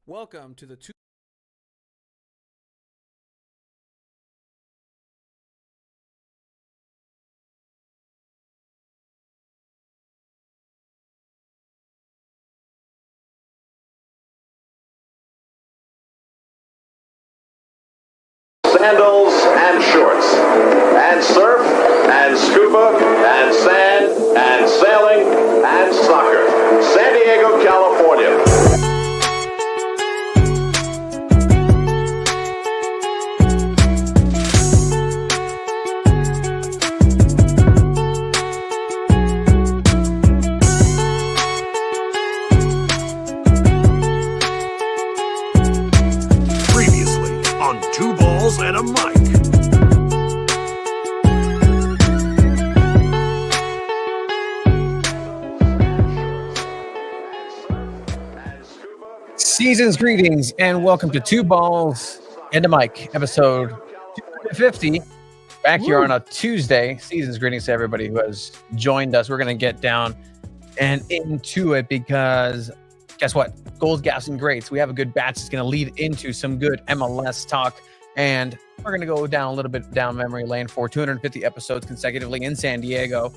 Welcome to the two. Sandals and shorts, and surf, and scuba, and sand, and sailing, and soccer. San Diego, California. Previously on Two Balls and a Mic. Season's greetings and welcome to Two Balls and a Mic, episode 250. Back here on a Tuesday. Season's greetings to everybody who has joined us. We're going to get down and into it because guess what? Goals, gaffes, and greats. We have a good batch that's going to lead into some good MLS talk. And we're going to go down a little bit down memory lane for 250 episodes consecutively in San Diego.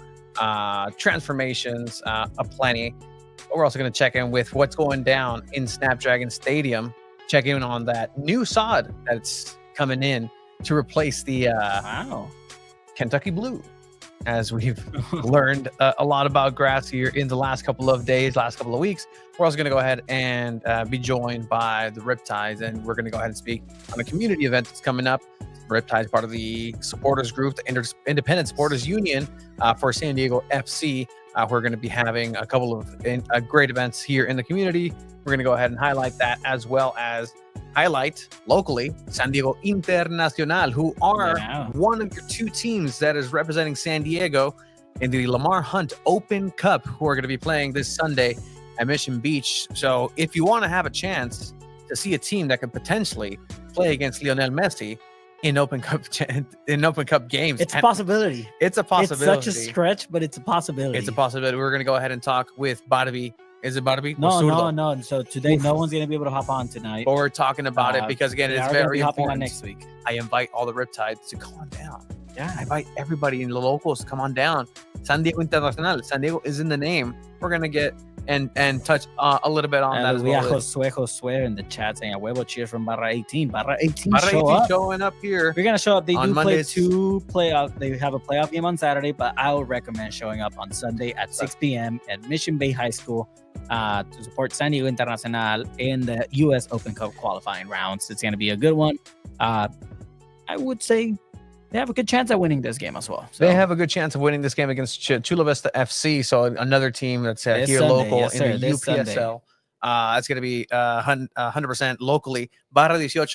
Transformations, aplenty. But we're also going to check in with what's going down in Snapdragon Stadium. Check in on that new sod that's coming in to replace the Kentucky Blue. As we've learned a lot about grass here in the last couple of days, last couple of weeks. We're also going to go ahead and be joined by the Riptides, and we're going to go ahead and speak on a community event that's coming up. Riptides, part of the supporters group, the Independent Supporters Union for San Diego FC. We're going to be having a couple of great events here in the community. We're going to go ahead and highlight that, as well as highlight locally San Diego Internacional, who are one of your two teams that is representing San Diego in the Lamar Hunt Open Cup, who are going to be playing this Sunday at Mission Beach. So if you want to have a chance to see a team that could potentially play against Lionel Messi in Open Cup games, it's a possibility. It's a possibility. It's such a stretch, but it's a possibility. It's a possibility. We're going to go ahead and talk with Barbi. Is it Barbi? No. So today, no one's going to be able to hop on tonight. But we're talking about it because, again, it's very important. On next week. I invite all the Riptides to come on down. Yeah, I invite everybody in the locals to come on down. San Diego Internacional. San Diego is in the name. We're going to get and touch a little bit on that as well. Josue in the chat saying, a huevo cheer from Barra 18. Barra 18 showing up here. We're going to show up. They do Mondays. play two playoff. They have a playoff game on Saturday, but I would recommend showing up on Sunday at 6 p.m. at Mission Bay High School to support San Diego Internacional in the U.S. Open Cup qualifying rounds. It's going to be a good one. I would say they have a good chance at winning this game as well. So. They have a good chance of winning this game against Chula Vista FC. So another team that's here Sunday, local in the UPSL. It's going to be 100% locally. Barra 18.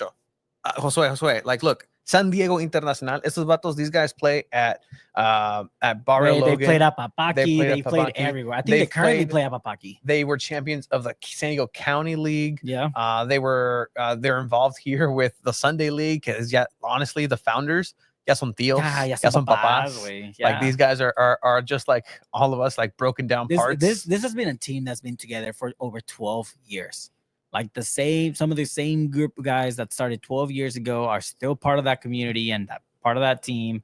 Josue, like, look, San Diego Internacional. Estos vatos, these guys play at Barra Logan. They played at Papaki. They played everywhere. I think they currently play at Papaki. They were champions of the San Diego County League. Yeah. They're involved here with the Sunday League. Because honestly, the founders, ya son tíos, ya son papás. Yeah. Like, these guys are just like all of us, like broken down parts. This has been a team that's been together for over 12 years. Like some of the same group of guys that started 12 years ago are still part of that community and that part of that team.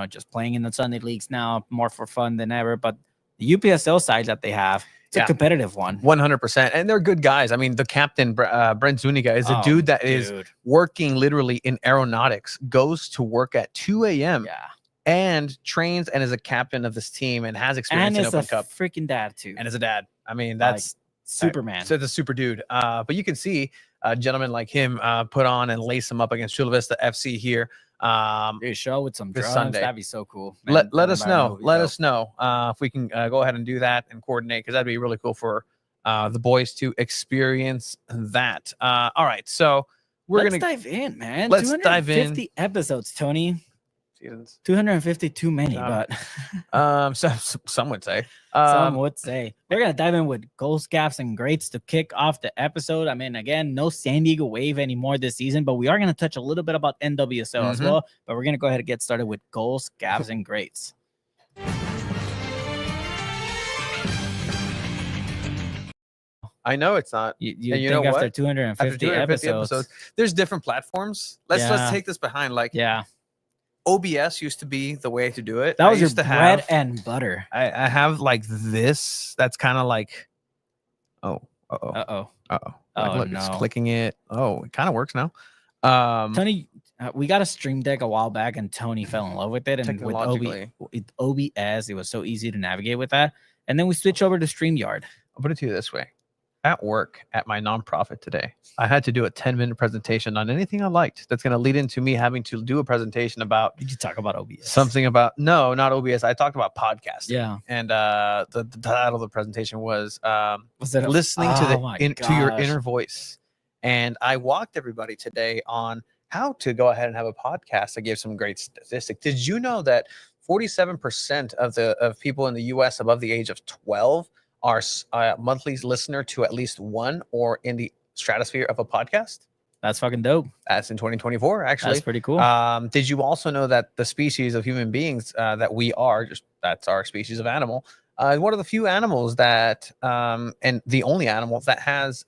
Just playing in the Sunday leagues now, more for fun than ever. But the UPSL side that they have, it's a competitive one. 100%. And they're good guys. I mean, the captain, Brent Zuniga, is a dude that is working literally in aeronautics, goes to work at 2 a.m. And trains and is a captain of this team and has experience in Open Cup. Freaking dad, too. And is a dad. I mean, that's Superman. So it's a super dude. But you can see a gentleman like him put on and lace him up against Chula Vista FC here. Show with some drums. Sunday. That'd be so cool. Man, let us know. Let us know if we can go ahead and do that and coordinate, because that'd be really cool for the boys to experience that. All right, so let's dive in, man. Let's dive in. 250 episodes, Tony. Seasons. 250 too many, but some would say. Some would say. We're gonna dive in with goals, gaffes, and greats to kick off the episode. I mean, again, no San Diego Wave anymore this season, but we are gonna touch a little bit about NWSL as well. But we're gonna go ahead and get started with goals, gaffes, and greats. I know it's not. You And you think know after what? 250, After 250 episodes, there's different platforms. Let's take this behind. Like Yeah, OBS used to be the way to do it. that was I your used to bread have, and butter. I have like this. That's kind of like, oh, uh-oh. Uh-oh. Uh-oh. Oh, Like, look, it's no. clicking it. Oh, it kind of works now. Tony, we got a Stream Deck a while back, and Tony fell in love with it. And with OBS, it was so easy to navigate with that. And then we switched over to StreamYard. I'll put it to you this way. At work, at my nonprofit today, I had to do a 10-minute presentation on anything I liked. That's going to lead into me having to do a presentation about. Did you talk about OBS? Something about, no, not OBS. I talked about podcasting. Yeah. And the title of the presentation was it listening to your inner voice. And I walked everybody today on how to go ahead and have a podcast. I gave some great statistics. Did you know that 47% of people in the U.S. above the age of 12 are monthly listener to at least one or in the stratosphere of a podcast? That's fucking dope. That's in 2024, actually. That's pretty cool. Did you also know that the species of human beings that we are, that's our species of animal, one of the few animals that, and the only animal that has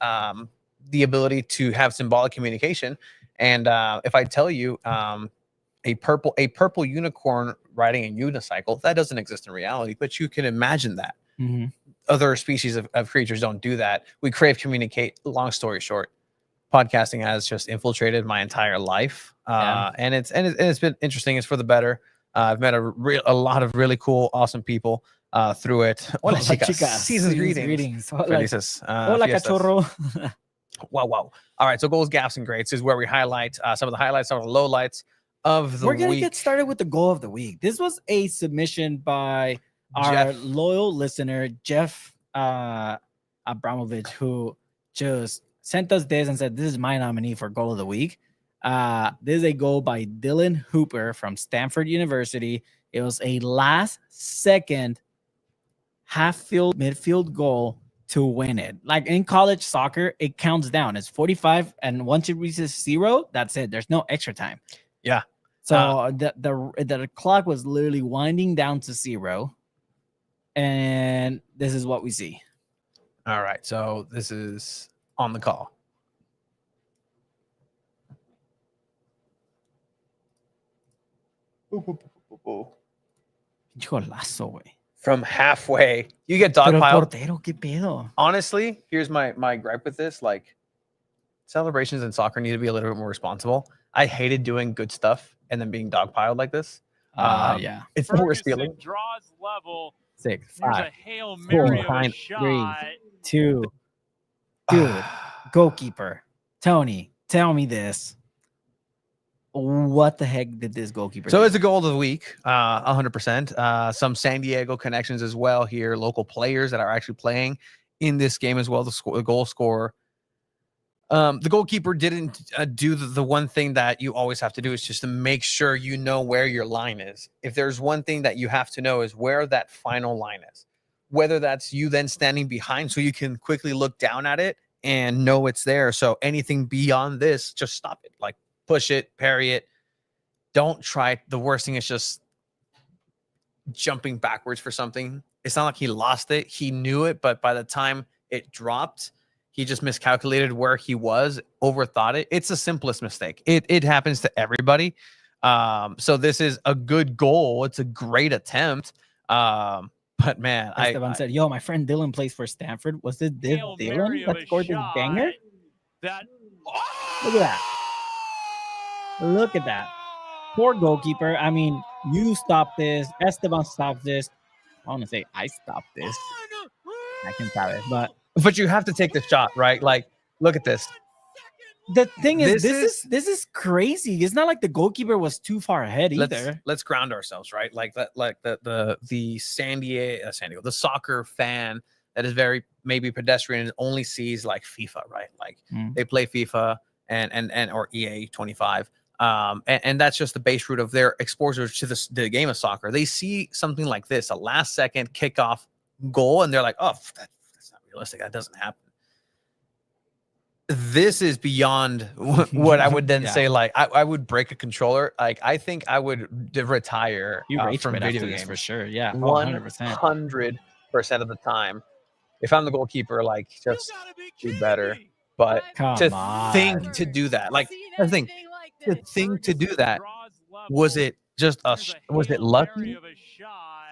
the ability to have symbolic communication. And if I tell you a purple unicorn riding a unicycle, that doesn't exist in reality, but you can imagine that. Mm-hmm. Other species of creatures don't do that. We crave communicate. Long story short, podcasting has just infiltrated my entire life, and it's been interesting. It's for the better. I've met a lot of really cool, awesome people through it. Hola, chicas. Season's greetings. Felices. Hola, cachorro. Wow. All right, so goals, gaffes, and greats is where we highlight some of the highlights, some of the lowlights of the week. We're gonna get started with the goal of the week. This was a submission by our loyal listener, Jeff Abramovich, who just sent us this and said, this is my nominee for goal of the week. This is a goal by Dylan Hooper from Stanford University. It was a last second half-field, midfield goal to win it. Like in college soccer, it counts down. It's 45, and once it reaches 0, that's it. There's no extra time. Yeah. So the clock was literally winding down to 0. And this is what we see. All right. So this is on the call. Golazo, güey. From halfway, you get dogpiled. Portero, ¿qué pedo? Honestly, here's my gripe with this. Like, celebrations in soccer need to be a little bit more responsible. I hated doing good stuff and then being dogpiled like this. Yeah. It's the worst feeling. Draws level. 6, There's 5, a Hail Mary of a 3, shot. 2. Dude, goalkeeper. Tony, tell me this. What the heck did this goalkeeper So do? it's a goal of the week, 100%. Some San Diego connections as well here. Local players that are actually playing in this game as well. The goal scorer. The goalkeeper didn't do the one thing that you always have to do is just to make sure you know where your line is. If there's one thing that you have to know is where that final line is. Whether that's you then standing behind so you can quickly look down at it and know it's there. So anything beyond this, just stop it. Like, push it, parry it. Don't try it. The worst thing is just jumping backwards for something. It's not like he lost it. He knew it, but by the time it dropped, he just miscalculated where he was, overthought it. It's the simplest mistake. It happens to everybody. So this is a good goal. It's a great attempt. But man, Esteban said, yo, my friend Dylan plays for Stanford. Was it this Hail Dylan Mary of that a scored this shot. banger? That Look at that. Look at that. Poor goalkeeper. I mean, you stop this. Esteban stops this. I want to say I stopped this. I can stop it. But you have to take the shot, right? Like, look at this. the thing is, this is crazy. It's not like the goalkeeper was too far ahead either. Let's ground ourselves, right? Like that, like the San Diego, the soccer fan that is very maybe pedestrian and only sees like FIFA, right? Like they play FIFA and or EA 25. And that's just the base root of their exposure to the game of soccer. They see something like this, a last second kickoff goal, and they're like, oh, that's not realistic. That doesn't happen. This is beyond what I would then say. Like, I would break a controller. Like, I think I would retire from video games for sure. Yeah, 100% of the time. if I'm the goalkeeper, like just do better. But Come to on. think to do that, like the thing, to do that, was it just was it lucky?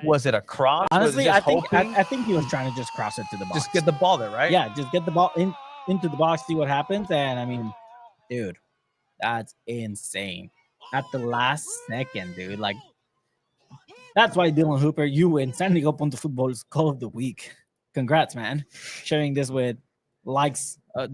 Was it a cross? Was it Honestly, just I think hoping? I think he was trying to just cross it to the box. Just get the ball there, right? Yeah, just get the ball into the box, see what happens. And I mean, dude, that's insane. At the last second, dude. Like, that's why Dylan Hooper, you win San Diego Punto Football's Call of the Week. Congrats, man. Sharing this with the likes of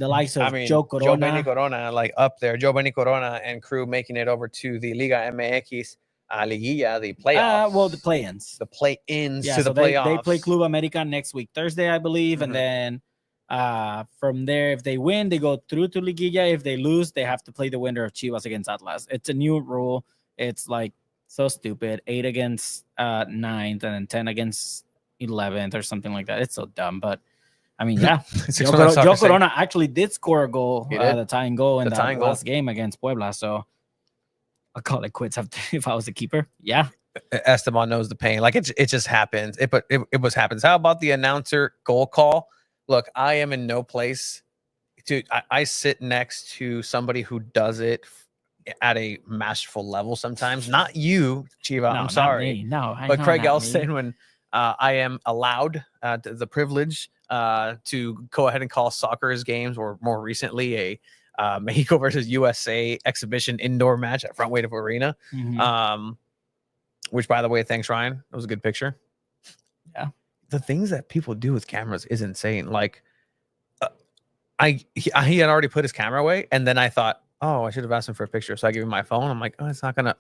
Joe Corona. Joe Benny Corona, like up there. Joe Benny Corona and crew making it over to the Liga MX Liguilla, the playoffs. Well, the play-ins. The play-ins Yeah, to so the playoffs. they play Club America next week, Thursday, I believe. And then from there, if they win, they go through to Liguilla. If they lose, they have to play the winner of Chivas against Atlas. It's a new rule. It's like so stupid. 8 against 9th and then 10 against 11th or something like that. It's so dumb. But I mean, yeah. Joe Corona actually did score a goal, the tying goal in that last game against Puebla. So I'll call it quits if I was the keeper. Yeah. Esteban knows the pain. Like it just happens. It was happens. How about the announcer goal call? Look, I am in no place to. I sit next to somebody who does it at a masterful level. Sometimes, not you, Chiva. I'm sorry. But Craig Elston, when I am allowed the privilege to go ahead and call soccer's games, or more recently a Mexico versus USA exhibition indoor match at Front Weight Arena. Which, by the way, thanks, Ryan. That was a good picture. Yeah. The things that people do with cameras is insane. Like, he had already put his camera away, and then I thought, oh, I should have asked him for a picture. So I gave him my phone. I'm like, oh, it's not gonna.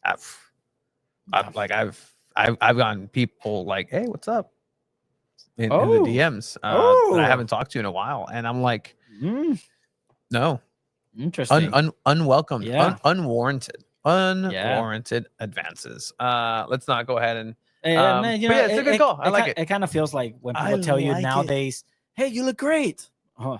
I've gotten people like, hey, what's up? In the DMs that I haven't talked to in a while, and I'm like, no, interesting, unwelcome, unwarranted advances. Let's not go ahead and man, but yeah, it's a good call. I like it. It kind of feels like when people tell you nowadays, hey, you look great. I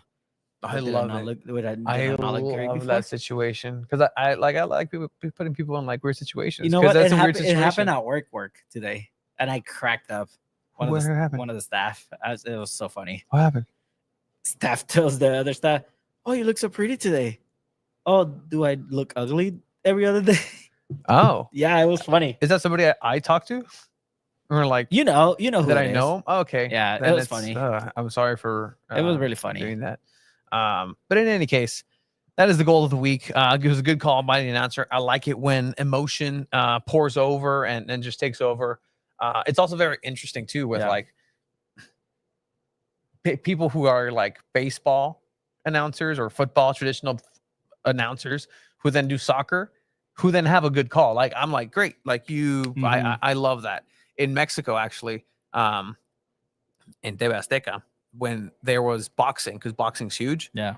love it. I love that situation because I like people putting people in like weird situations. You know what? It happened at work today, and I cracked up. One of the staff. It was so funny. What happened? Staff tells the other staff, "Oh, you look so pretty today." Oh, do I look ugly every other day? Oh, yeah, it was funny. Is that somebody I talk to? Or like you know who that I know him? Oh, okay, yeah, it was funny. I'm sorry for it was really funny doing that. But in any case, that is the goal of the week. It was a good call by the announcer. I like it when emotion pours over and just takes over. It's also very interesting too with like people who are like baseball announcers or football traditional announcers who then do soccer, who then have a good call. Like I'm like, great, like you, I love that. In Mexico, actually, in TV Azteca, when there was boxing, because boxing's huge. Yeah.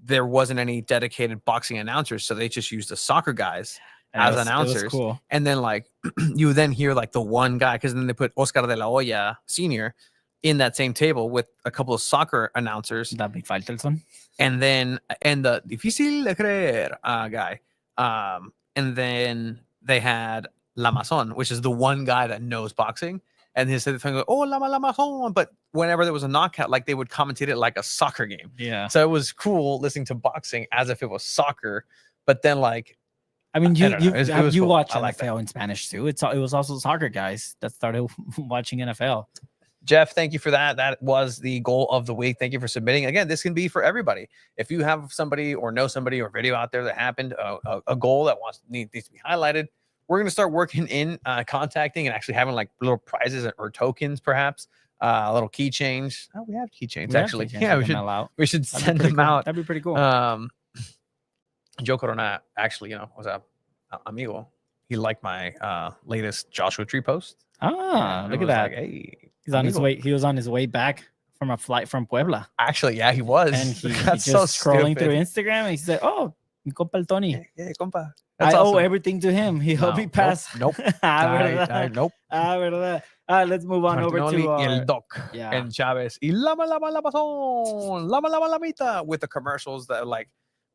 There wasn't any dedicated boxing announcers, so they just used the soccer guys as announcers. It was cool. And then like you then hear like the one guy, because then they put Oscar de la Hoya Sr. in that same table with a couple of soccer announcers. David Faitelson. And then the difícil de creer guy. And then they had La Mazon, which is the one guy that knows boxing. And he said, "Oh, La Mazon." But whenever there was a knockout, like they would commentate it like a soccer game. Yeah. So it was cool listening to boxing as if it was soccer. But then, like, I mean, you cool. watch NFL in Spanish too. It was also soccer guys that started watching NFL. Jeff, thank you for that. That was the goal of the week. Thank you for submitting. Again, this can be for everybody. If you have somebody or know somebody or video out there that happened, a goal that needs to be highlighted, we're going to start working in contacting and actually having like little prizes or tokens, perhaps a little keychains. Oh, we have keychains actually. We should send them out. That'd be pretty cool. Joe Corona actually, was a amigo. He liked my latest Joshua Tree post. Look at that. Like, hey, he's on his way. He was on his way back from a flight from Puebla. Actually, yeah, he was. And he just scrolling through Instagram and he said, "Oh, mi compa el Tony. Yeah, compa. I owe everything to him. He helped me pass." Nope. Nope. Verdad. Let's move on over to El Doc and Chavez. Y lama, lama, lama, son. Lama, lama, lamita. With the commercials that like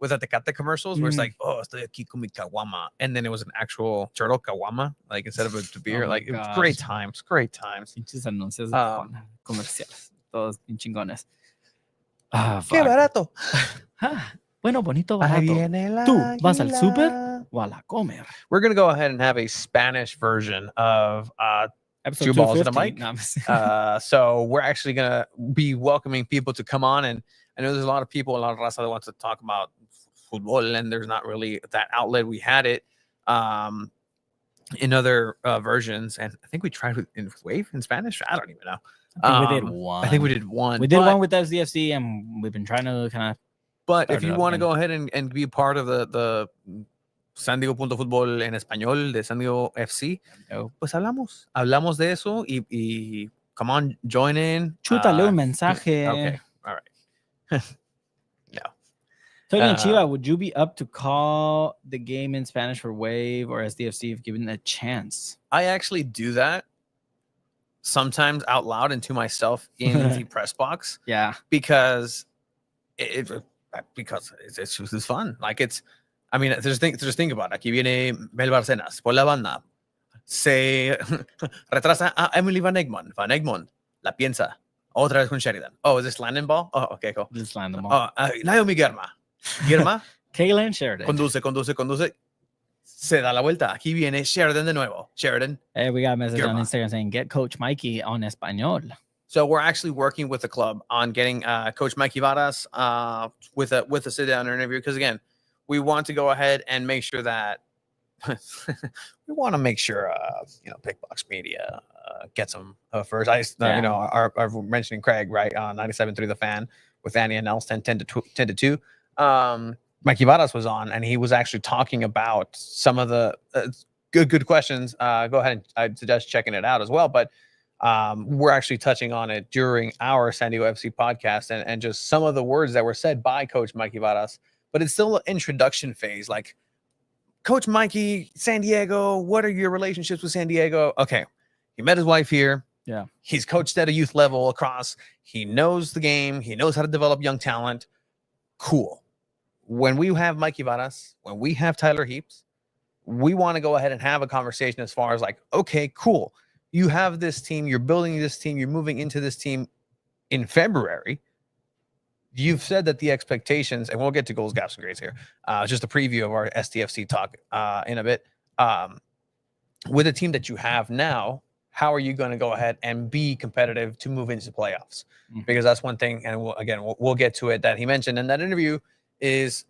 with the Tecate commercials where it's like, oh, estoy aquí con mi caguama. And then it was an actual turtle caguama, like instead of a beer. Oh my like, it was gosh. great times, great times. Pinches anuncios comerciales. Todos bien chingones. Qué Fuck. barato. Bueno, bonito, Ahí barato. viene el ¿Tú vas al súper águila. o a la comer? We're going to go ahead and have a Spanish version of Episode Two Balls and a 250. Mic. No, I'm just- So we're actually going to be welcoming people to come on. And I know there's a lot of people, a lot of raza that wants to talk about football, and there's not really that outlet. We had it in other versions, and I think we tried with Wave in Spanish. I don't even know. I think we did one. I think we did one. We did one with SDFC, and we've been trying to kind of. But if started you up want to again. go ahead and be part of the San Diego Punto Fútbol en español de San Diego FC, pues hablamos de eso y come on, join in. Chútale un mensaje. Okay, all right. No. Tony Chiva, would you be up to call the game in Spanish for Wave or SDFC if given a chance? I actually do that sometimes out loud and to myself in the press box. Yeah. Because it's just fun. Like I mean, just think about it. Aquí viene Mel Barcenas por la banda. Se retrasa a Emily Van Egmond la piensa. Otra vez con Sheridan. Oh, is this landing ball? Oh, okay, cool. Just land them all. Oh, Naomi Girma. Kaylin Sheridan. Conduce. Se da la vuelta. Aquí viene Sheridan de nuevo. Sheridan. Hey, we got a message on Girma. Instagram saying, get Coach Mikey on Español. So we're actually working with the club on getting Coach Mikey Varas with a sit-down interview, because again, we want to go ahead and make sure that we want to make sure Big Box Media gets them first. Our mentioning Craig right on 97.3 The Fan with Annie and Nelson 10 to 2. Mikey Varas was on, and he was actually talking about some of the good questions. Go ahead, and I'd suggest checking it out as well. But we're actually touching on it during our San Diego FC podcast and just some of the words that were said by Coach Mikey Varas. But it's still an introduction phase. Like, Coach Mikey, San Diego, what are your relationships with San Diego? Okay, he met his wife here. Yeah. He's coached at a youth level across. He knows the game. He knows how to develop young talent. Cool. When we have Mikey Varas, when we have Tyler Heaps, we want to go ahead and have a conversation as far as like, okay, cool. You have this team. You're building this team. You're moving into this team in February. You've said that the expectations, and we'll get to goals, gaps, and grades here. Just a preview of our STFC talk in a bit. With the team that you have now, how are you going to go ahead and be competitive to move into playoffs? Because that's one thing, and we'll get to it, that he mentioned in that interview is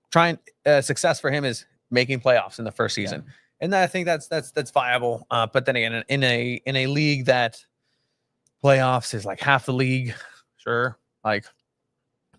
trying success for him is making playoffs in the first season. And I think that's viable. But then again, in a league that playoffs is like half the league, sure, like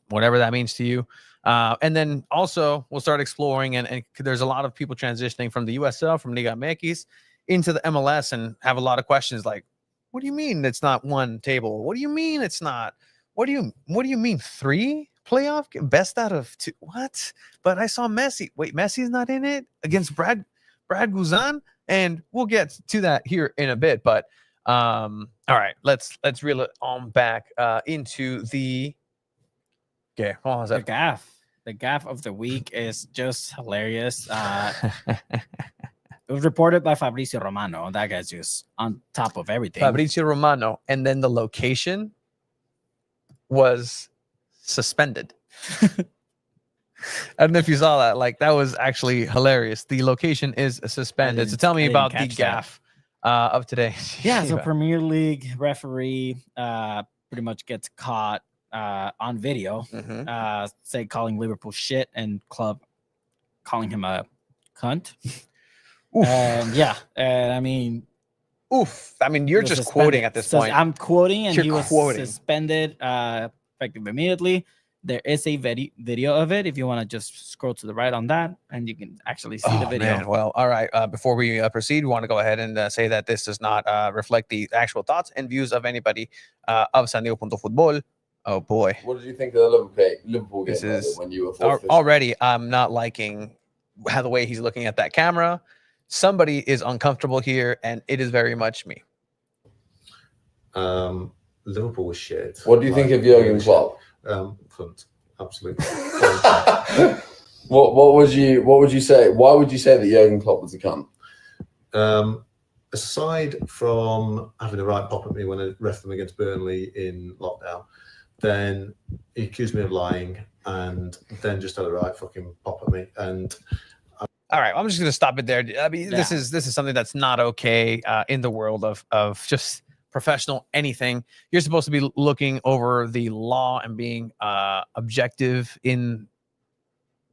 whatever that means to you. And then also we'll start exploring, and there's a lot of people transitioning from the USL, from Liga MX into the MLS, and have a lot of questions like, what do you mean it's not one table? What do you mean it's not? What do you mean 3 playoff best out of 2? What? But I saw Messi. Wait, Messi's not in it against Brad Guzan? And we'll get to that here in a bit. But all right, let's reel it on back into the what was that? The gaff of the week is just hilarious. It was reported by Fabrizio Romano. That guy's just on top of everything. Fabrizio Romano, and then the location was suspended. I don't know if you saw that. Like, that was actually hilarious. The location is suspended. So tell me about the gaff of today. Yeah, so Premier League referee pretty much gets caught on video, say calling Liverpool shit, and club calling him a cunt. I mean, you're just quoting at this point. I'm quoting, and You're he was quoting. suspended effective immediately. There is a video of it if you want to just scroll to the right on that, and you can actually see the video. Man. Well, all right. Before we proceed, we want to go ahead and say that this does not reflect the actual thoughts and views of anybody of San Diego Punto Fútbol. Oh boy. What did you think of the Liverpool game This is when you were forfeited? already. I'm not liking how the way he's looking at that camera. Somebody is uncomfortable here, and it is very much me. Liverpool was shit. What do you think of Jurgen Klopp? Cunt. Absolutely. Cunt. What would you say? Why would you say that Jurgen Klopp was a cunt? Aside from having a right pop at me when I ref them against Burnley in lockdown, then he accused me of lying, and then just had a right fucking pop at me. And all right, I'm just going to stop it there. I mean, this is something that's not okay in the world of just professional anything. You're supposed to be looking over the law and being objective in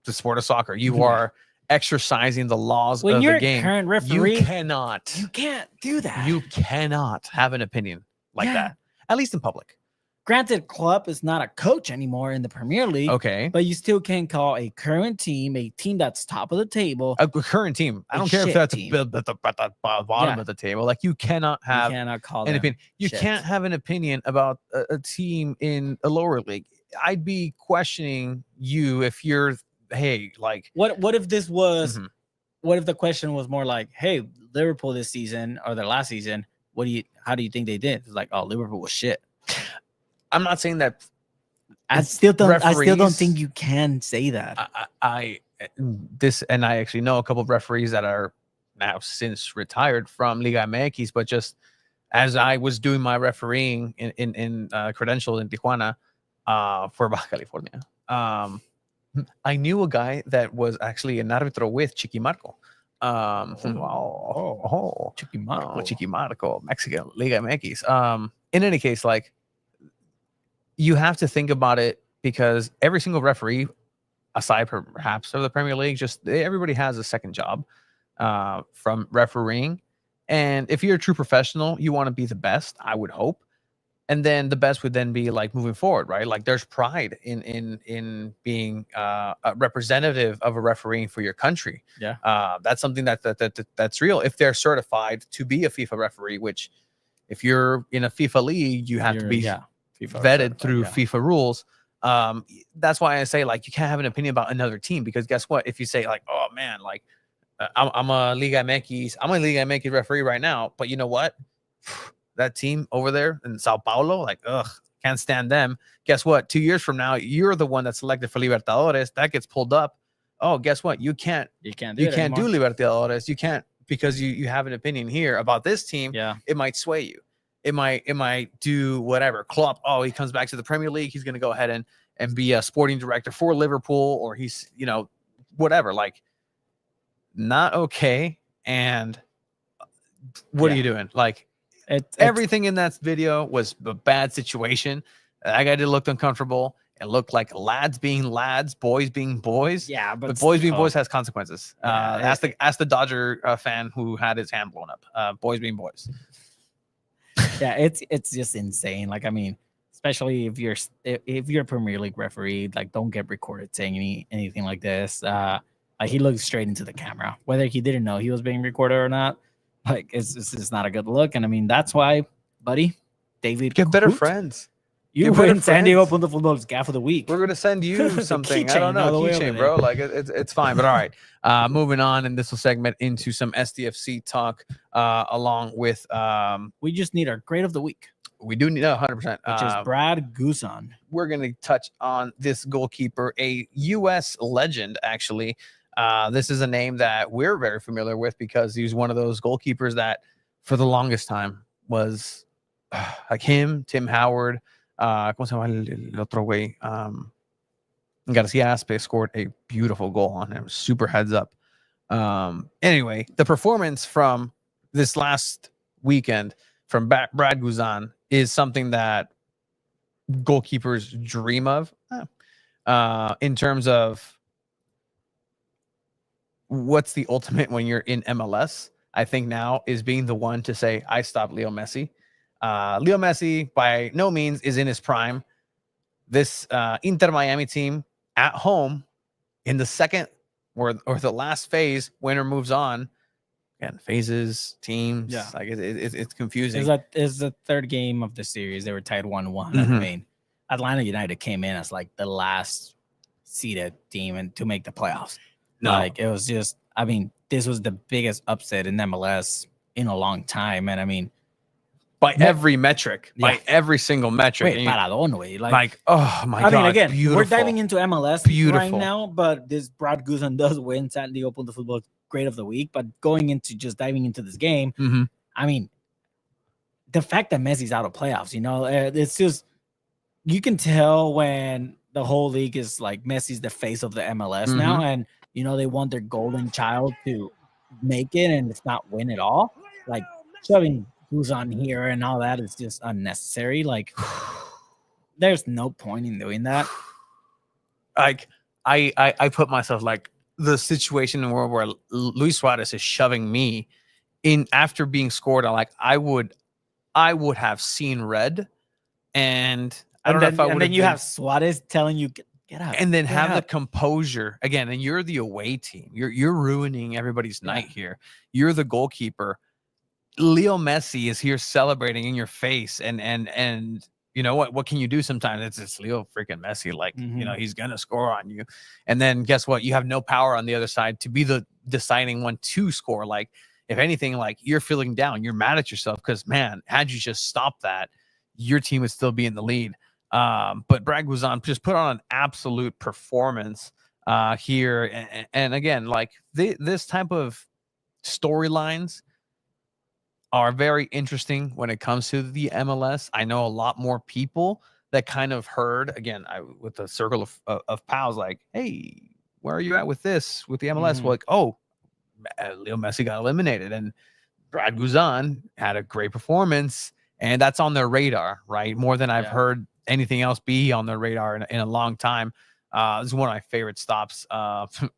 the sport of soccer. You are exercising the laws when of you're the game. A current referee, you can't do that. You cannot have an opinion like that, at least in public. Granted, Klopp is not a coach anymore in the Premier League. Okay, but you still can call a current team, a team that's top of the table, a current team. I don't care if that's at the bottom of the table. Like, you cannot have call an opinion. You can't have an opinion about a team in a lower league. I'd be questioning you if you're, hey, like, what if this was, what if the question was more like, hey, Liverpool this season or their last season, how do you think they did? It's like, oh, Liverpool was shit. I'm not saying that. I still don't think you can say that. I actually know a couple of referees that are now since retired from Liga MX, but just as I was doing my refereeing in credentials in Tijuana for Baja California, I knew a guy that was actually an arbitro with Chiqui Marco. Chiqui Marco, Mexican Liga MX. In any case, like, you have to think about it, because every single referee, aside perhaps of the Premier League, just everybody has a second job from refereeing. And if you're a true professional, you want to be the best, I would hope. And then the best would then be like moving forward, right? Like, there's pride in being a representative of a refereeing for your country. Yeah, that's something that's real. If they're certified to be a FIFA referee, which if you're in a FIFA league, you have to be vetted through FIFA rules. That's why I say, like, you can't have an opinion about another team, because guess what? If you say, like, oh man, like, I'm a Liga MX referee right now, but you know what? That team over there in Sao Paulo, like, can't stand them. Guess what? 2 years from now, you're the one that's selected for Libertadores. That gets pulled up. Oh, guess what? You can't do Libertadores. You can't, because you have an opinion here about this team. Yeah, it might sway you. It might do whatever. Klopp, he comes back to the Premier League, he's going to go ahead and be a sporting director for Liverpool, or he's, whatever. Like, not okay. And what are you doing? Like, everything in that video was a bad situation. That guy did look uncomfortable. It looked like lads being lads, boys being boys. Yeah, but boys being boys has consequences. Ask the Dodger fan who had his hand blown up. Boys being boys. Yeah, it's just insane. Like, I mean, especially if you're a Premier League referee, like, don't get recorded saying anything like this. Like, he looked straight into the camera, whether he didn't know he was being recorded or not. Like, it's not a good look. And I mean, that's why, buddy, David, get better friends. You win San Diego Punto Futbol's Gaff of the Week. We're gonna send you something. I don't know, keychain, bro. Like, it's fine. But all right, moving on, and this will segment into some SDFC talk, along with we just need our grade of the week. We do need 100%, which is Brad Guzan. We're gonna touch on this goalkeeper, a U.S. legend, actually. This is a name that we're very familiar with, because he's one of those goalkeepers that, for the longest time, was like him, Tim Howard. ¿Cómo se llama el otro güey? Garcia Aspe scored a beautiful goal on him. Super heads up. Anyway, the performance from this last weekend from Brad Guzan is something that goalkeepers dream of, in terms of what's the ultimate when you're in MLS. I think now is being the one to say, I stopped Leo Messi. Leo Messi, by no means, is in his prime. This Inter Miami team at home in the second or the last phase, winner moves on. Again, phases, teams, like it's confusing. Is the third game of the series. They were tied 1-1. I mean, Atlanta United came in as like the last seeded team and to make the playoffs. Like, it was just, I mean, this was the biggest upset in MLS in a long time. And I mean, by every metric, by Yeah. every single metric. Wait, And you- paradón, way. like, oh my I God, mean, again, beautiful. we're diving into MLS right Beautiful. now, but this Brad Guzan does win San Diego Punto Football Grade of the Week. But going into just diving into this game, Mhm. I mean, the fact that Messi's out of playoffs, it's just you can tell when the whole league is like Messi's the face of the MLS now, and they want their golden child to make it and it's not win at all. Like shoving Guzan here and all that is just unnecessary. Like, there's no point in doing that. Like I put myself like the situation where Luis Suarez is shoving me in after being scored. I would have seen red, and I don't know if I would. And then you have Suarez telling you get out, and then get have the out. composure again. And you're the away team. You're ruining everybody's night here. You're the goalkeeper. Leo Messi is here celebrating in your face, and you know what can you do sometimes? It's Leo freaking Messi. Like, he's gonna score on you. And then guess what? You have no power on the other side to be the deciding one to score. Like, if anything, like, you're feeling down, you're mad at yourself because, man, had you just stopped that, your team would still be in the lead. But Brad Guzan just put on an absolute performance here. And again, like this type of storylines are very interesting when it comes to the MLS. I know a lot more people that kind of heard, again, with the circle of pals, like, hey, where are you at with this, with the MLS? Well, like, oh, Leo Messi got eliminated and Brad Guzan had a great performance, and that's on their radar, right? More than I've heard anything else be on their radar in a long time. This is one of my favorite stops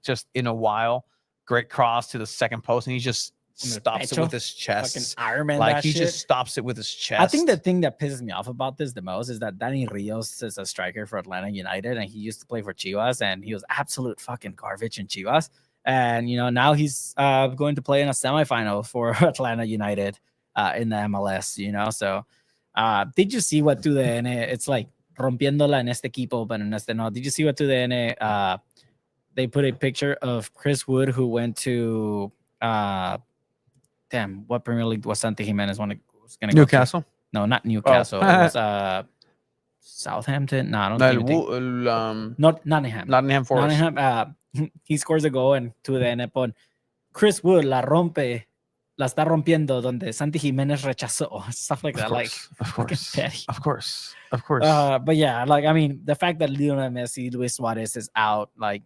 just in a while. Great cross to the second post, and he just stops it with his chest. Fucking Iron Man, like, that he shit. just stops it with his chest. I think the thing that pisses me off about this the most is that Danny Rios is a striker for Atlanta United, and he used to play for Chivas, and he was absolute fucking garbage in Chivas. And now he's going to play in a semifinal for Atlanta United in the MLS. So did you see what TUDN? It's like rompiéndola en este equipo, but en este no. Did you see what TUDN? They put a picture of Chris Wood, who went to what Premier League was Santi Jimenez was going to Newcastle? Go to? No, not Newcastle. It was Southampton. No, I don't think. Not Nottingham. Nottingham Forest. Nottingham. He scores a goal and to the Nepon. Chris Wood la rompe, la está rompiendo donde Santi Jimenez rechazó. Stuff like that. Of course. But yeah, like, I mean, the fact that Lionel Messi, Luis Suarez is out, like,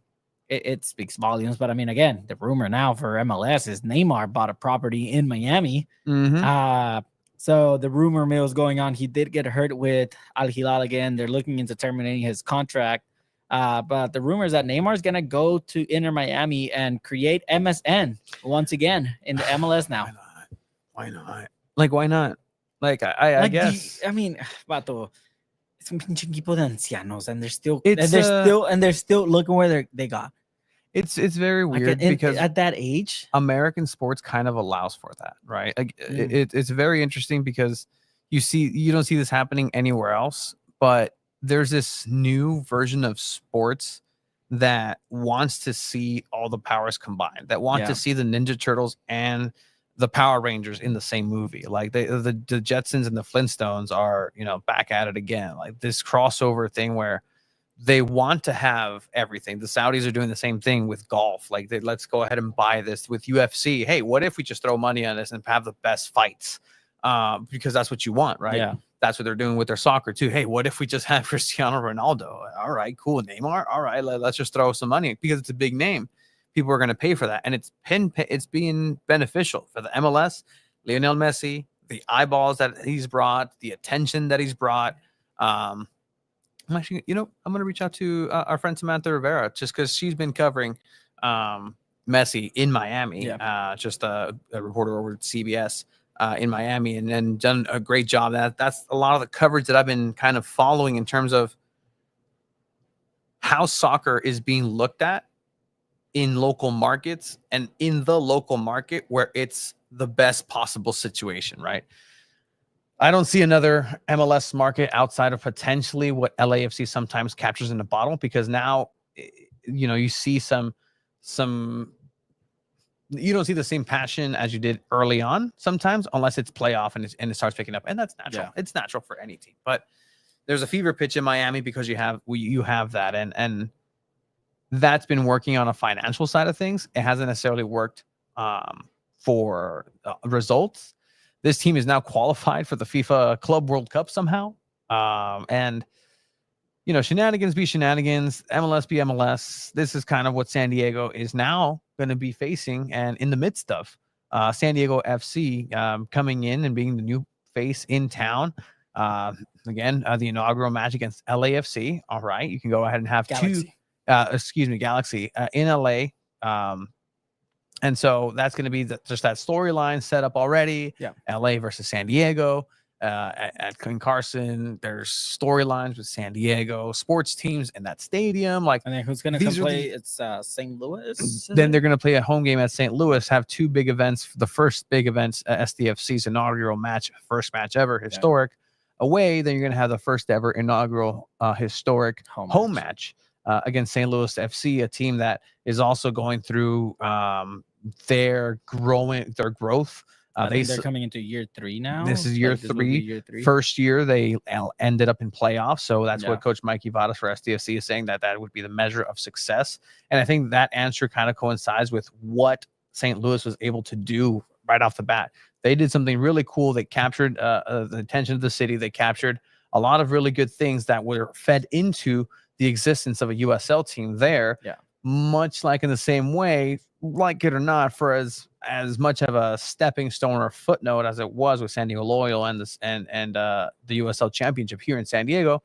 it speaks volumes. But I mean, again, the rumor now for MLS is Neymar bought a property in Miami. So the rumor mill is going on. He did get hurt with Al Hilal again. They're looking into terminating his contract. But the rumor is that Neymar is going to go to Inter Miami and create MSN once again in the MLS now. Why not? Like, why not? Like, I guess. I mean, vato, it's un pinche equipo de ancianos, and they're still looking where they got. It's very weird because at that age, American sports kind of allows for that, right? Like, it's very interesting because you don't see this happening anywhere else, but there's this new version of sports that wants to see all the powers combined, that want to see the Ninja Turtles and the Power Rangers in the same movie. Like, the Jetsons and the Flintstones are, back at it again. Like, this crossover thing where they want to have everything. The Saudis are doing the same thing with golf. Like, let's go ahead and buy this with UFC. Hey, what if we just throw money on this and have the best fights? Because that's what you want, right? Yeah. That's what they're doing with their soccer too. Hey, what if we just have Cristiano Ronaldo? All right, cool. Neymar. All right, let's just throw some money because it's a big name. People are going to pay for that, and it's being beneficial for the MLS. Lionel Messi, the eyeballs that he's brought, the attention that he's brought. I'm actually, I'm going to reach out to our friend Samantha Rivera just because she's been covering Messi in Miami. Just a reporter over at CBS. In Miami, and then done a great job. That's a lot of the coverage that I've been kind of following in terms of how soccer is being looked at in local markets and in the local market where it's the best possible situation, right? I don't see another MLS market outside of potentially what LAFC sometimes captures in a bottle, because now, you see some you don't see the same passion as you did early on sometimes, unless it's playoff and it starts picking up, and that's natural. Yeah. It's natural for any team, but there's a fever pitch in Miami because you have that, and that's been working on a financial side of things. It hasn't necessarily worked for results. This team is now qualified for the FIFA Club World Cup somehow, and shenanigans be shenanigans, MLS be MLS. This is kind of what San Diego is now going to be facing and in the midst of. San Diego FC coming in and being the new face in town. Again, the inaugural match against LAFC. All right, you can go ahead and have Galaxy. Galaxy in LA. And so that's going to be just that storyline set up already. Yeah. LA versus San Diego. At Carson, there's storylines with San Diego sports teams in that stadium. Like, And then who's going to come play? It's St. Louis. then they're going to play a home game at St. Louis, have two big events. The first big events, SDFC's inaugural match, first match ever, historic. Away, then you're going to have the first ever inaugural historic home match against St. Louis FC, a team that is also going through their growth. They're coming into year 3 now. This is year, three. First year they ended up in playoffs, so that's what Coach Mikey Vadas for SDFC is saying, that would be the measure of success. And I think that answer kind of coincides with what St. Louis was able to do right off the bat. They did something really cool. They captured the attention of the city. They captured a lot of really good things that were fed into the existence of a USL team there. Yeah. Much like in the same way, like it or not, for as much of a stepping stone or footnote as it was with San Diego Loyal and the USL Championship here in San Diego,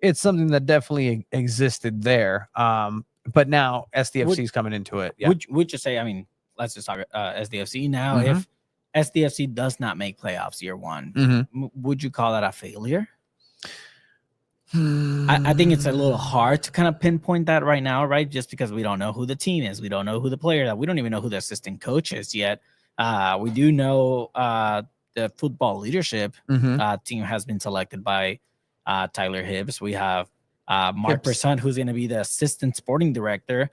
it's something that definitely existed there. But now SDFC is coming into it. Yeah. Would you say? I mean, let's just talk SDFC now. If SDFC does not make playoffs year 1, would you call that a failure? I think it's a little hard to kind of pinpoint that right now, right? Just because we don't know who the team is. We don't know who the player is. We don't even know who the assistant coach is yet. We do know the football leadership team has been selected by Tyler Hibbs. We have Mark Persson, who's going to be the assistant sporting director.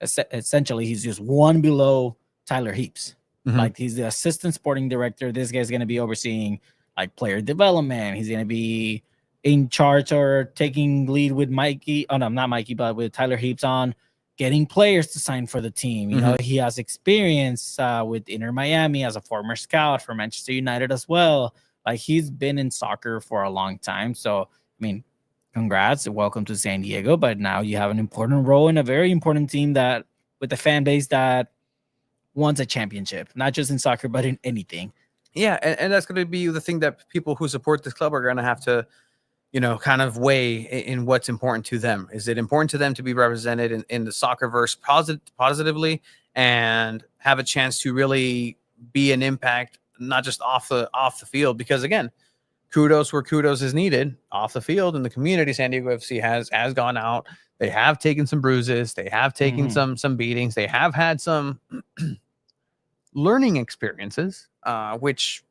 Essentially, he's just one below Tyler Heaps. Like, he's the assistant sporting director. This guy's going to be overseeing like player development. He's going to be in charge or taking lead with Mikey. Oh no, not Mikey, but with Tyler Heaps on getting players to sign for the team. You know, he has experience with Inter Miami as a former scout for Manchester United as well. Like, he's been in soccer for a long time. So, I mean, congrats, welcome to San Diego. But now you have an important role in a very important team that with a fan base that wants a championship, not just in soccer, but in anything. Yeah, and that's going to be the thing that people who support this club are going to have to, kind of weigh in what's important to them. Is it important to them to be represented in the soccerverse positively and have a chance to really be an impact, not just off the field? Because again, kudos where kudos is needed off the field in the community. San Diego FC has gone out. They have taken some bruises. They have taken some beatings. They have had some learning experiences, which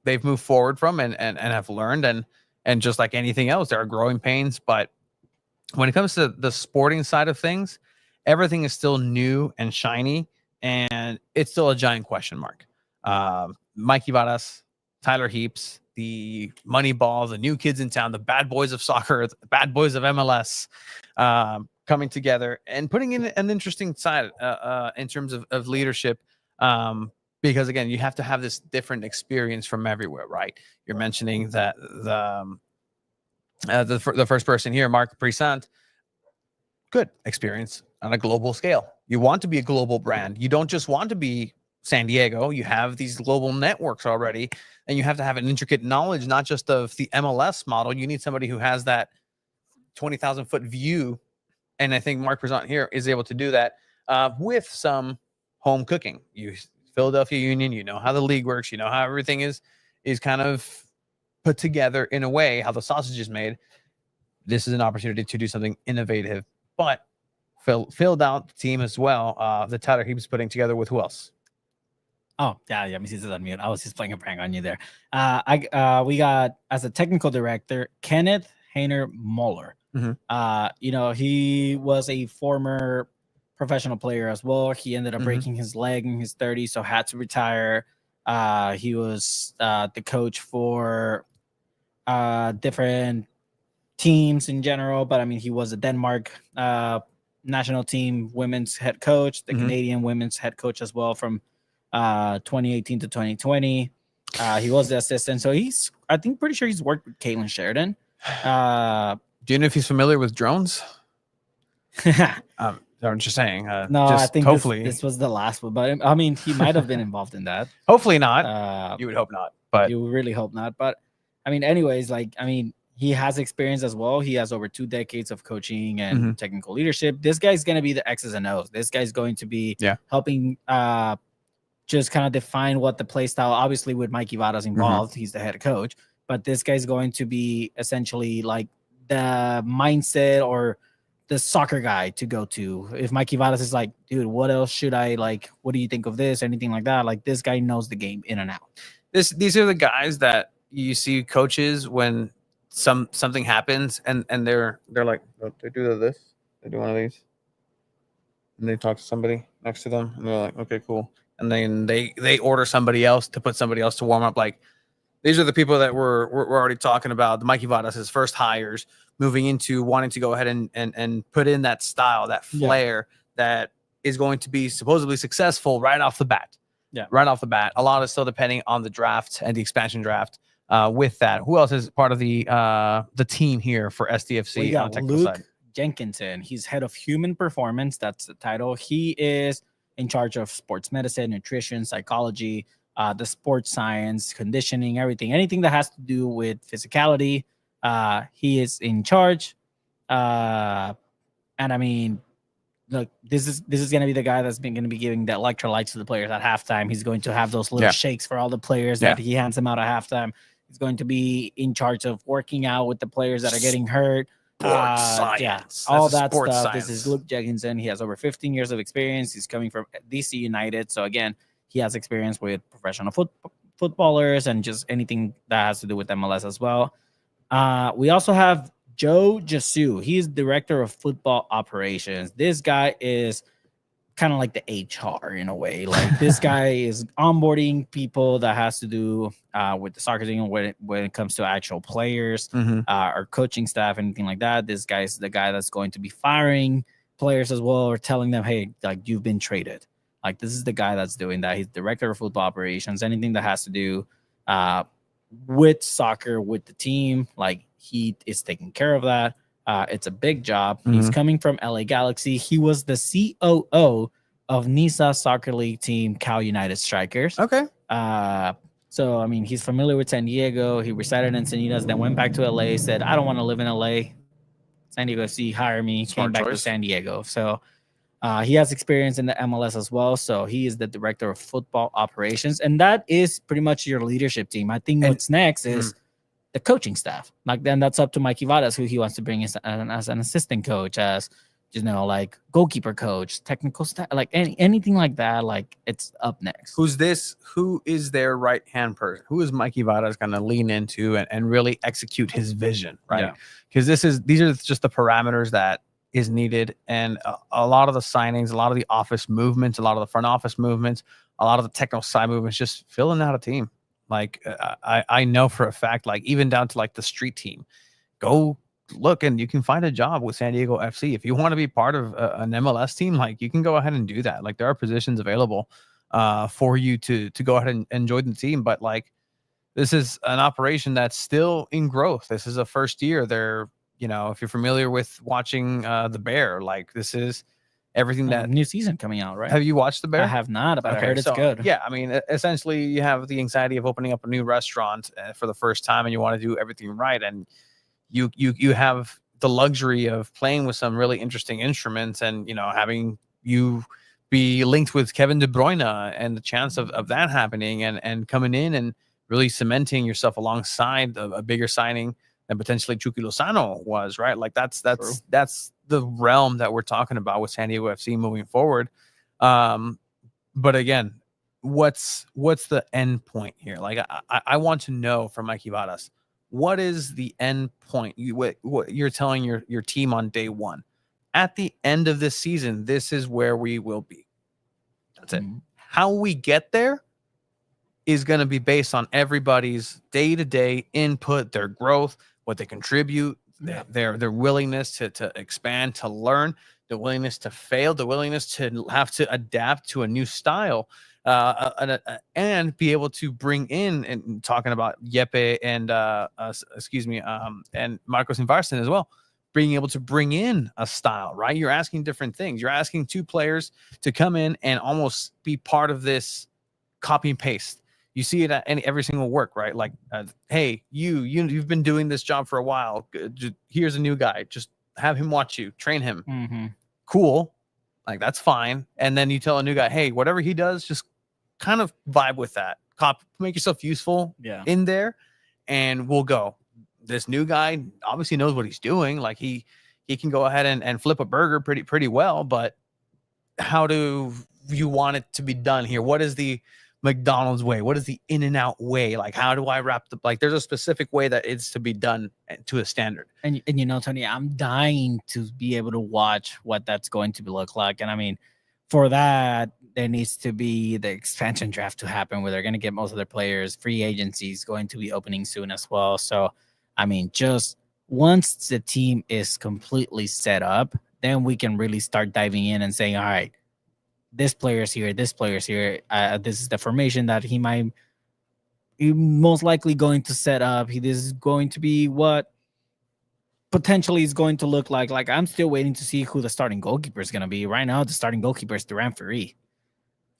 they've moved forward from and have learned. And just like anything else, there are growing pains. But when it comes to the sporting side of things, everything is still new and shiny, and it's still a giant question mark. Mikey Vadas, Tyler Heaps, the Moneyball, the new kids in town, the bad boys of soccer, the bad boys of MLS, coming together and putting in an interesting side in terms of leadership. Because again, you have to have this different experience from everywhere, right? You're mentioning that the first person here, Mark Presant, good experience on a global scale. You want to be a global brand. You don't just want to be San Diego. You have these global networks already, and you have to have an intricate knowledge, not just of the MLS model. You need somebody who has that 20,000 foot view. And I think Mark Presant here is able to do that with some home cooking. Philadelphia Union, you know how the league works, you know how everything is kind of put together in a way, how the sausage is made. This is an opportunity to do something innovative, but filled out the team as well. The Tyler Heaps putting together with who else? Oh, yeah, Messi is on mute. I was just playing a prank on you there. We got, as a technical director, Kenneth Hainer Muller. He was a former professional player as well. He ended up Mhm. breaking his leg in his 30s, so had to retire. He was the coach for different teams in general, but I mean, he was a Denmark national team women's head coach, the Mhm. Canadian women's head coach as well from 2018 to 2020. He was the assistant, so I think pretty sure he's worked with Caitlin Sheridan. Do you know if he's familiar with drones? I'm just saying. No, just I think hopefully, this was the last one, but I mean, he might have been involved in that. hopefully not. You would hope not, but you really hope not. But I mean, anyways, he has experience as well. He has over 2 decades of coaching and technical leadership. This guy's going to be the X's and O's. This guy's going to be helping just kind of define what the play style, obviously with Mikey Vadas involved, he's the head coach, but this guy's going to be essentially like the mindset or the soccer guy to go to. If Mikey Vadas is like, dude, what else should I like? What do you think of this? Anything like that? Like, this guy knows the game in and out. These are the guys that you see coaches when something happens and they're like, oh, they do this, they do one of these, and they talk to somebody next to them, and they're like, okay, cool, and then they order somebody else to put somebody else to warm up. Like, these are the people that we're already talking about. The Mikey Vadas, his first hires, moving into wanting to go ahead and put in that style, that flair that is going to be supposedly successful right off the bat. Yeah, right off the bat. A lot is still depending on the draft and the expansion draft. With that, who else is part of the team here for SDFC? We got on the technical Luke side? Jenkinson. He's head of human performance. That's the title. He is in charge of sports medicine, nutrition, psychology, the sports science, conditioning, anything that has to do with physicality. He is in charge. And I mean, look, this is going to be the guy that's going to be giving the electrolytes to the players at halftime. He's going to have those little shakes for all the players that he hands them out at halftime. He's going to be in charge of working out with the players that are getting hurt. Science. All that stuff. Science. This is Luke Jenkinson. He has over 15 years of experience. He's coming from DC United. So again, he has experience with professional footballers and just anything that has to do with MLS as well. We also have Joe Jasu. He's director of football operations. This guy is kind of like the HR in a way. Like, this guy is onboarding people that has to do with the soccer team when it comes to actual players, or coaching staff, anything like that. This guy's the guy that's going to be firing players as well, or telling them, hey, like, you've been traded. Like, this is the guy that's doing that. He's director of football operations. Anything that has to do with soccer, with the team, like, he is taking care of that. It's a big job. He's coming from LA Galaxy. He was the COO of NISA Soccer League team Cal United Strikers. Okay. So, I mean, he's familiar with San Diego. He resided in Encinitas, then went back to LA, said, I don't want to live in LA. San Diego FC, hire me. Smart came back choice. to San Diego. So he has experience in the MLS as well. So he is the director of football operations. And that is pretty much your leadership team. I think what's next is the coaching staff. Like, then that's up to Mikey Vadas, who he wants to bring as an assistant coach, as, you know, like goalkeeper coach, technical staff, like anything like that. Like, it's up next. Who is their right hand person? Who is Mikey Vadas going to lean into and really execute his vision, right? Because these are just the parameters that is needed, and a lot of the signings, a lot of the office movements, a lot of the front office movements, a lot of the technical side movements, just filling out a team. Like, I know for a fact, like, even down to like the street team, go look and you can find a job with San Diego FC. If you want to be part of an MLS team, like, you can go ahead and do that. Like, there are positions available for you to go ahead and join the team. But like, this is an operation that's still in growth. This is a first year. They're, you know, if you're familiar with watching The Bear, like, this is everything that new season coming out, right? Have you watched The Bear? I have not, but I heard it's good. Yeah, I mean, essentially, you have the anxiety of opening up a new restaurant for the first time, and you want to do everything right, and you have the luxury of playing with some really interesting instruments, and, you know, having you be linked with Kevin De Bruyne and the chance of that happening, and coming in and really cementing yourself alongside a bigger signing than potentially Chucky Lozano was, right? Like, that's the realm that we're talking about with San Diego FC moving forward. But again, what's the end point here? Like, I want to know from Mikey Vadas, what is the end point? What you're telling your team on day one? at the end of this season, this is where we will be. That's it. Mhm. How we get there is going to be based on everybody's day-to-day input, their growth, what they contribute, their willingness to expand, to learn, the willingness to fail, the willingness to have to adapt to a new style, and be able to bring in, and talking about Yepe and and Marcos and Varson as well, being able to bring in a style, right? You're asking different things. You're asking two players to come in and almost be part of this copy and paste. You see it at every single work, right? Like, hey, you've been doing this job for a while. Here's a new guy. Just have him watch you, train him. Mm-hmm. Cool. Like, that's fine. And then you tell a new guy, hey, whatever he does, just kind of vibe with that. Make yourself useful in there, and we'll go. This new guy obviously knows what he's doing. Like, he can go ahead and flip a burger pretty well, but how do you want it to be done here? What is the McDonald's way? What is the In-N-Out way? Like, how do I wrap there's a specific way that it's to be done to a standard. And you know, Tony, I'm dying to be able to watch what that's going to look like. And I mean, for that, there needs to be the expansion draft to happen, where they're going to get most of their players. Free agency is going to be opening soon as well. So, I mean, just once the team is completely set up, then we can really start diving in and saying, all right, this player's here, this player's here. This is the formation that he most likely going to set up. This is going to be what potentially is going to look like. Like, I'm still waiting to see who the starting goalkeeper is going to be. Right now, the starting goalkeeper is Durant Ferry.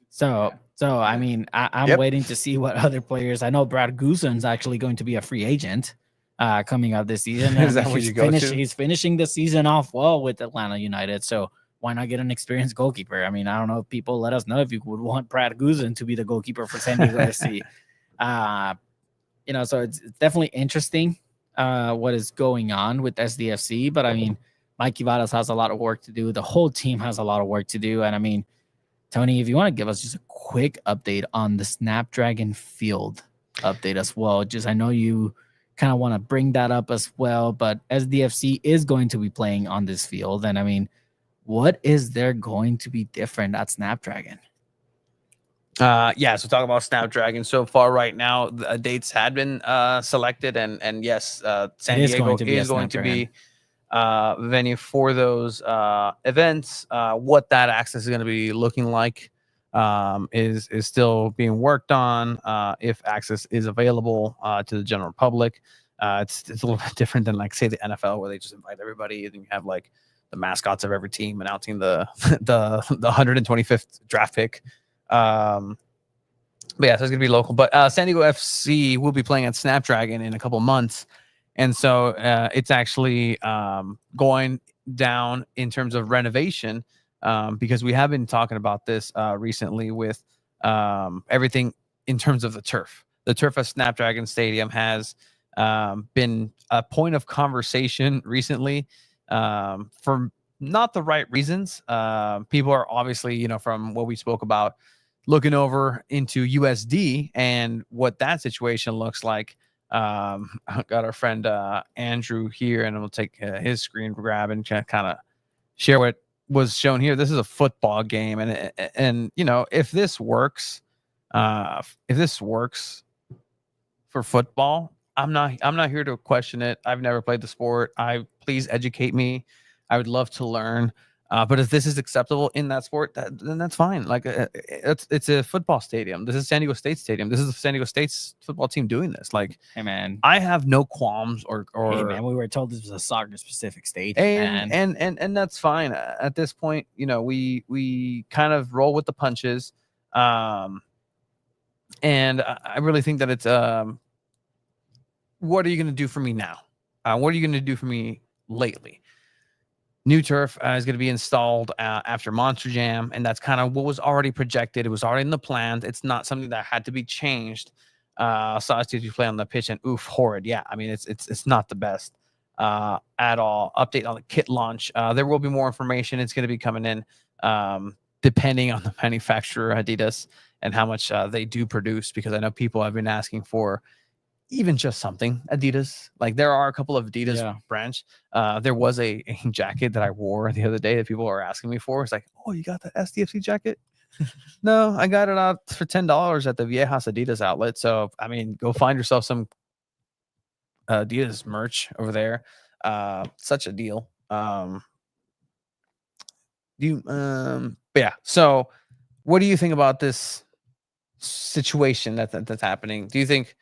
So I mean, I'm waiting to see what other players. I know Brad Goosen's actually going to be a free agent coming out this season. Is that what you go to? He's finishing the season off well with Atlanta United. So why not get an experienced goalkeeper? I mean, I don't know if people let us know if you would want Brad Goosen to be the goalkeeper for San Diego FC. You know, so it's definitely interesting what is going on with SDFC. But I mean, Mikey Vadas has a lot of work to do. The whole team has a lot of work to do. And I mean, Tony, if you want to give us just a quick update on the Snapdragon Field update as well. Just, I know you kind of want to bring that up as well, but SDFC is going to be playing on this field. And I mean, what is there going to be different at Snapdragon? So talk about Snapdragon. So far right now, the dates had been selected, and yes, San Diego is going to be venue for those events. What that access is going to be looking like is still being worked on. If access is available to the general public, it's a little bit different than, like, say, the NFL, where they just invite everybody, and you have like the mascots of every team announcing the 125th draft pick. But yeah, so it's gonna be local. But San Diego FC will be playing at Snapdragon in a couple months, and so it's actually going down in terms of renovation, because we have been talking about this recently with everything in terms of the turf. The turf at Snapdragon Stadium has been a point of conversation recently, for not the right reasons. People are obviously, you know, from what we spoke about, looking over into USD and what that situation looks like. I got our friend Andrew here, and we'll take his screen grab and kind of share what was shown here. This is a football game, and you know, if this works for football, I'm not here to question it. I've never played the sport. Please educate me. I would love to learn. But if this is acceptable in that sport, then that's fine. Like, it's a football stadium. This is San Diego State Stadium. This is the San Diego State's football team doing this. Like, hey man, I have no qualms or hey man, we were told this was a soccer specific stadium, and that's fine. At this point, you know, we kind of roll with the punches. And I really think that it's what are you going to do for me now? What are you going to do for me lately? New turf is going to be installed after Monster Jam, and that's kind of what was already projected. It was already in the plans. It's not something that had to be changed. Saw us you play on the pitch, and horrid. Yeah, I mean, it's not the best at all. Update on the kit launch. There will be more information. It's going to be coming in depending on the manufacturer, Adidas, and how much they do produce, because I know people have been asking for even just something Adidas. Like there are a couple of Adidas branch. There was a jacket that I wore the other day that people were asking me for. It's like, oh, you got that SDFC jacket? No, I got it out for $10 at the Viejas Adidas outlet. So I mean, go find yourself some Adidas merch over there. Such a deal. But yeah. So what do you think about this situation that's happening? Do you think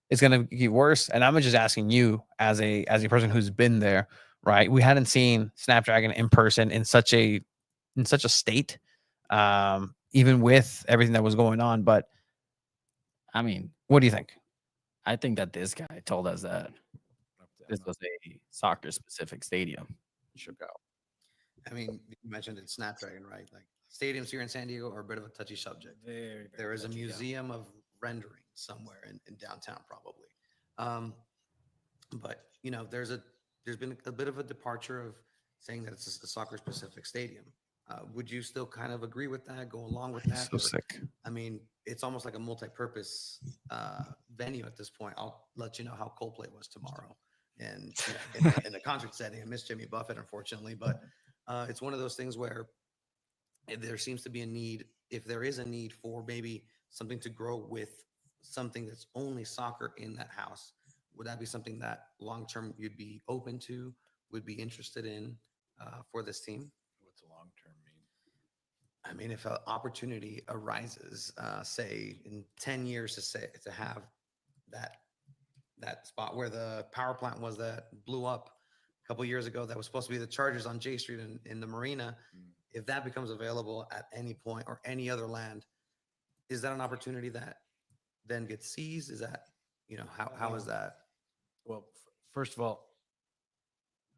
it's going to get worse? And I'm just asking you as a person who's been there, right? We hadn't seen Snapdragon in person in such a state, even with everything that was going on. But I mean, what do you think? I think that this guy told us that this was a soccer specific stadium. Should go. I mean, you mentioned it, Snapdragon, right? Like stadiums here in San Diego are a bit of a touchy subject. There is a museum of rendering somewhere in downtown, probably. But you know, there's been a bit of a departure of saying that it's a soccer specific stadium. Would you still kind of agree with that? Go along with that? So sick. I mean, it's almost like a multi-purpose venue at this point. I'll let you know how Coldplay was tomorrow, and in the concert setting. I miss Jimmy Buffett, unfortunately, but it's one of those things where there seems to be a need. If there is a need for maybe something to grow with something that's only soccer in that house, would that be something that long term you'd be open to, would be interested in for this team? What's a long term mean? I mean, if an opportunity arises, say in 10 years to have that spot where the power plant was that blew up a couple years ago, that was supposed to be the Chargers on J Street in the marina. If that becomes available at any point or any other land, is that an opportunity that then gets seized? Is that, you know, how is that? Well, first of all,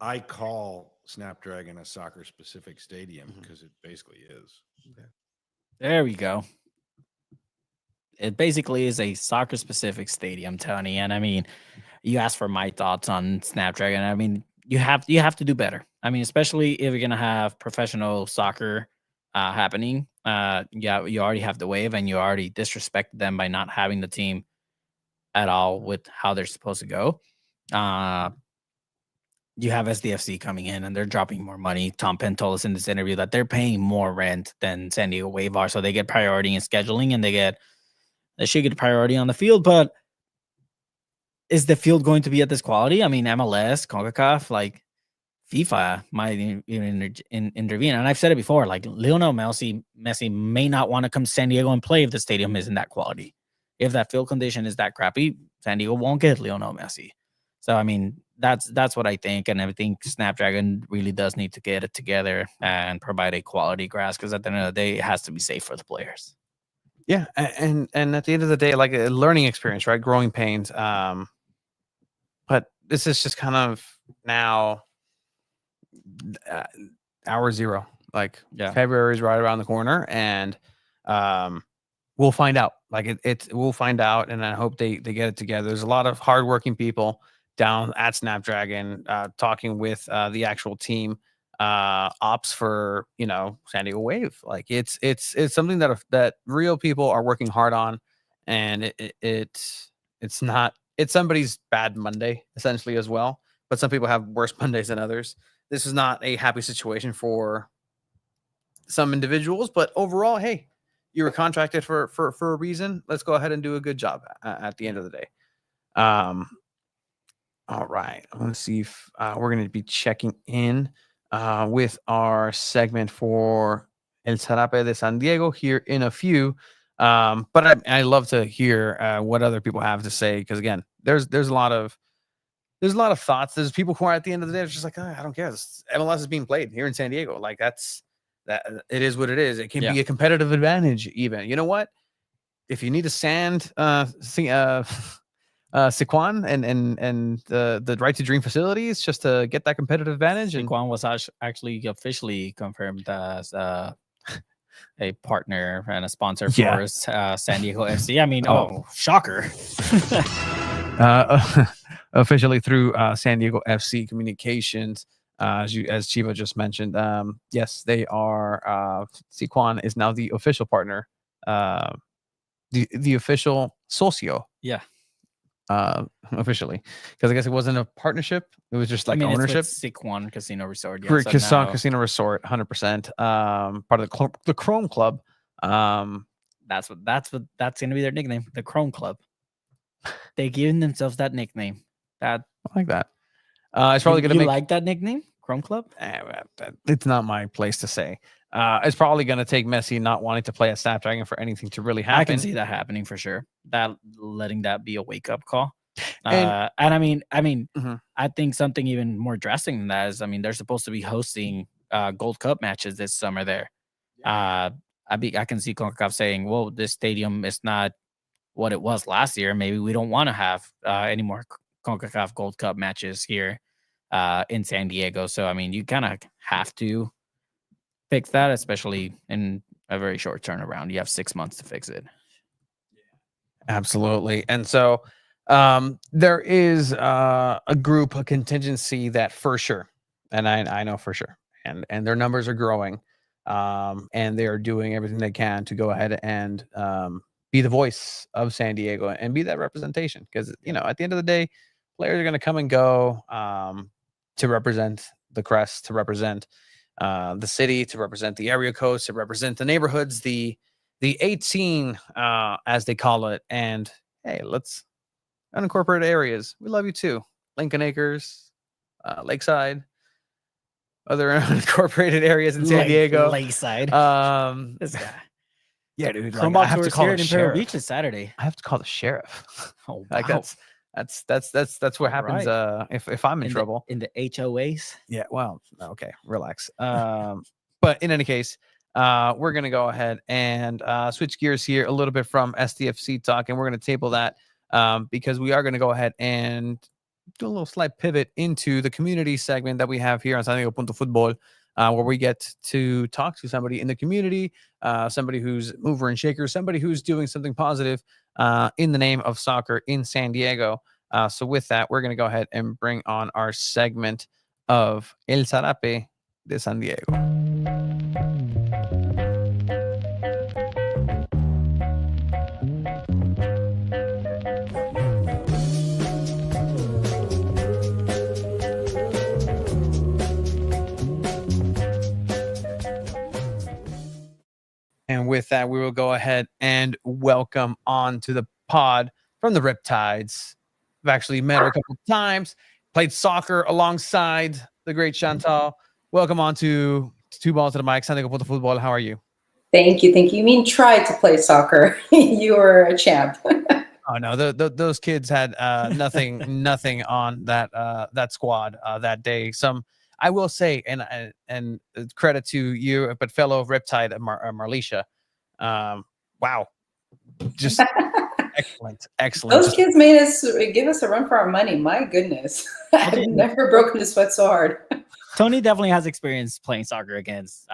I call Snapdragon a soccer specific stadium because it basically is. Okay. There we go. It basically is a soccer specific stadium, Tony. And I mean, you asked for my thoughts on Snapdragon. I mean, you have to do better. I mean, especially if you're gonna have professional soccer happening. Yeah, you already have the wave, and you already disrespected them by not having the team at all with how they're supposed to go. You have SDFC coming in, and they're dropping more money. Tom Penn told us in this interview that they're paying more rent than San Diego Wave are, so they get priority in scheduling, and they should get priority on the field. But is the field going to be at this quality? I mean, MLS, CONCACAF, like FIFA might even intervene. And I've said it before, like Lionel Messi may not want to come to San Diego and play if the stadium isn't that quality. If that field condition is that crappy, San Diego won't get Lionel Messi. So, I mean, that's what I think. And I think Snapdragon really does need to get it together and provide a quality grass, because at the end of the day, it has to be safe for the players. Yeah. And at the end of the day, like a learning experience, right? Growing pains. But this is just kind of now hour zero. Like February is right around the corner, and we'll find out. Like we'll find out, and I hope they get it together. There's a lot of hardworking people down at Snapdragon talking with the actual team ops for, you know, San Diego Wave. Like it's something that real people are working hard on, and it's not. It's somebody's bad Monday, essentially, as well. But some people have worse Mondays than others. This is not a happy situation for some individuals, but overall, hey, you were contracted for a reason. Let's go ahead and do a good job at the end of the day. All right. I want to see if we're going to be checking in with our segment for El Zarape de San Diego here in a few. But I love to hear what other people have to say, because again, there's a lot of thoughts. There's people who are at the end of the day, it's just like, oh, I don't care. MLS is being played here in San Diego. Like that. It is what it is. It can be a competitive advantage, even. You know what? If you need to sand Siquan and the Right to Dream facilities just to get that competitive advantage, and Siquan was actually officially confirmed as a partner and a sponsor for San Diego FC. I mean, shocker. Officially through San Diego FC Communications, as Chiva just mentioned. Yes, they are. Siquan is now the official partner, the official socio. Yeah. officially, because I guess it wasn't a partnership. It was just like ownership. It's Sick One Casino Resort. For so now Casino Resort, 100%. Part of the Chrome Club. that's gonna be their nickname, the Chrome Club. They giving themselves that nickname. That I like that. It's probably gonna you make like that nickname, Chrome Club. It's not my place to say. It's probably gonna take Messi not wanting to play at Snapdragon for anything to really happen. I can see that happening for sure. That letting that be a wake up call. And- And I mean, Mhm. I think something even more drastic than that is, I mean, they're supposed to be hosting Gold Cup matches this summer there. I can see CONCACAF saying, well, this stadium is not what it was last year. Maybe we don't want to have any more CONCACAF Gold Cup matches here in San Diego. So, I mean, you kind of have to fix that, especially in a very short turnaround. You have 6 months to fix it. Absolutely. And so there is a contingency that for sure, and I know for sure, and their numbers are growing, and they are doing everything they can to go ahead and be the voice of San Diego and be that representation. Because, you know, at the end of the day, players are going to come and go to represent the crest, to represent the city, to represent the area codes, to represent the neighborhoods, the 18 as they call it. And hey, let's unincorporated areas, we love you too. Lincoln Acres, Lakeside, other unincorporated areas in San Diego. Lakeside. This guy. Yeah, dude. Chrome Like, I Box have to Tours call here the in Imperial sheriff. Beach is Saturday. I have to call the sheriff. Oh, wow. Like that's what happens if I'm in trouble. In the HOAs. Yeah, well, okay, relax. But in any case, we're gonna go ahead and switch gears here a little bit from SDFC talk, and we're gonna table that because we are gonna go ahead and do a little slight pivot into the community segment that we have here on San Diego Punto Football, where we get to talk to somebody in the community, somebody who's mover and shaker, somebody who's doing something positive in the name of soccer in San Diego. So with that, we're going to go ahead and bring on our segment of El Zarape de San Diego. And with that, we will go ahead and welcome on to the pod from the Riptides. I've actually met her a couple of times, played soccer alongside the great Chantal. Welcome on to Two Balls to the Mic, San Diego Punto Football. How are you? Thank you. Thank you. You mean tried to play soccer. You were a champ. Oh, no, those kids had nothing on that squad that day. I will say, and credit to you, but fellow Riptide Marlisha. Wow, just excellent. Those kids made us give us a run for our money. My goodness, I've never broken a sweat so hard. Tony definitely has experience playing soccer against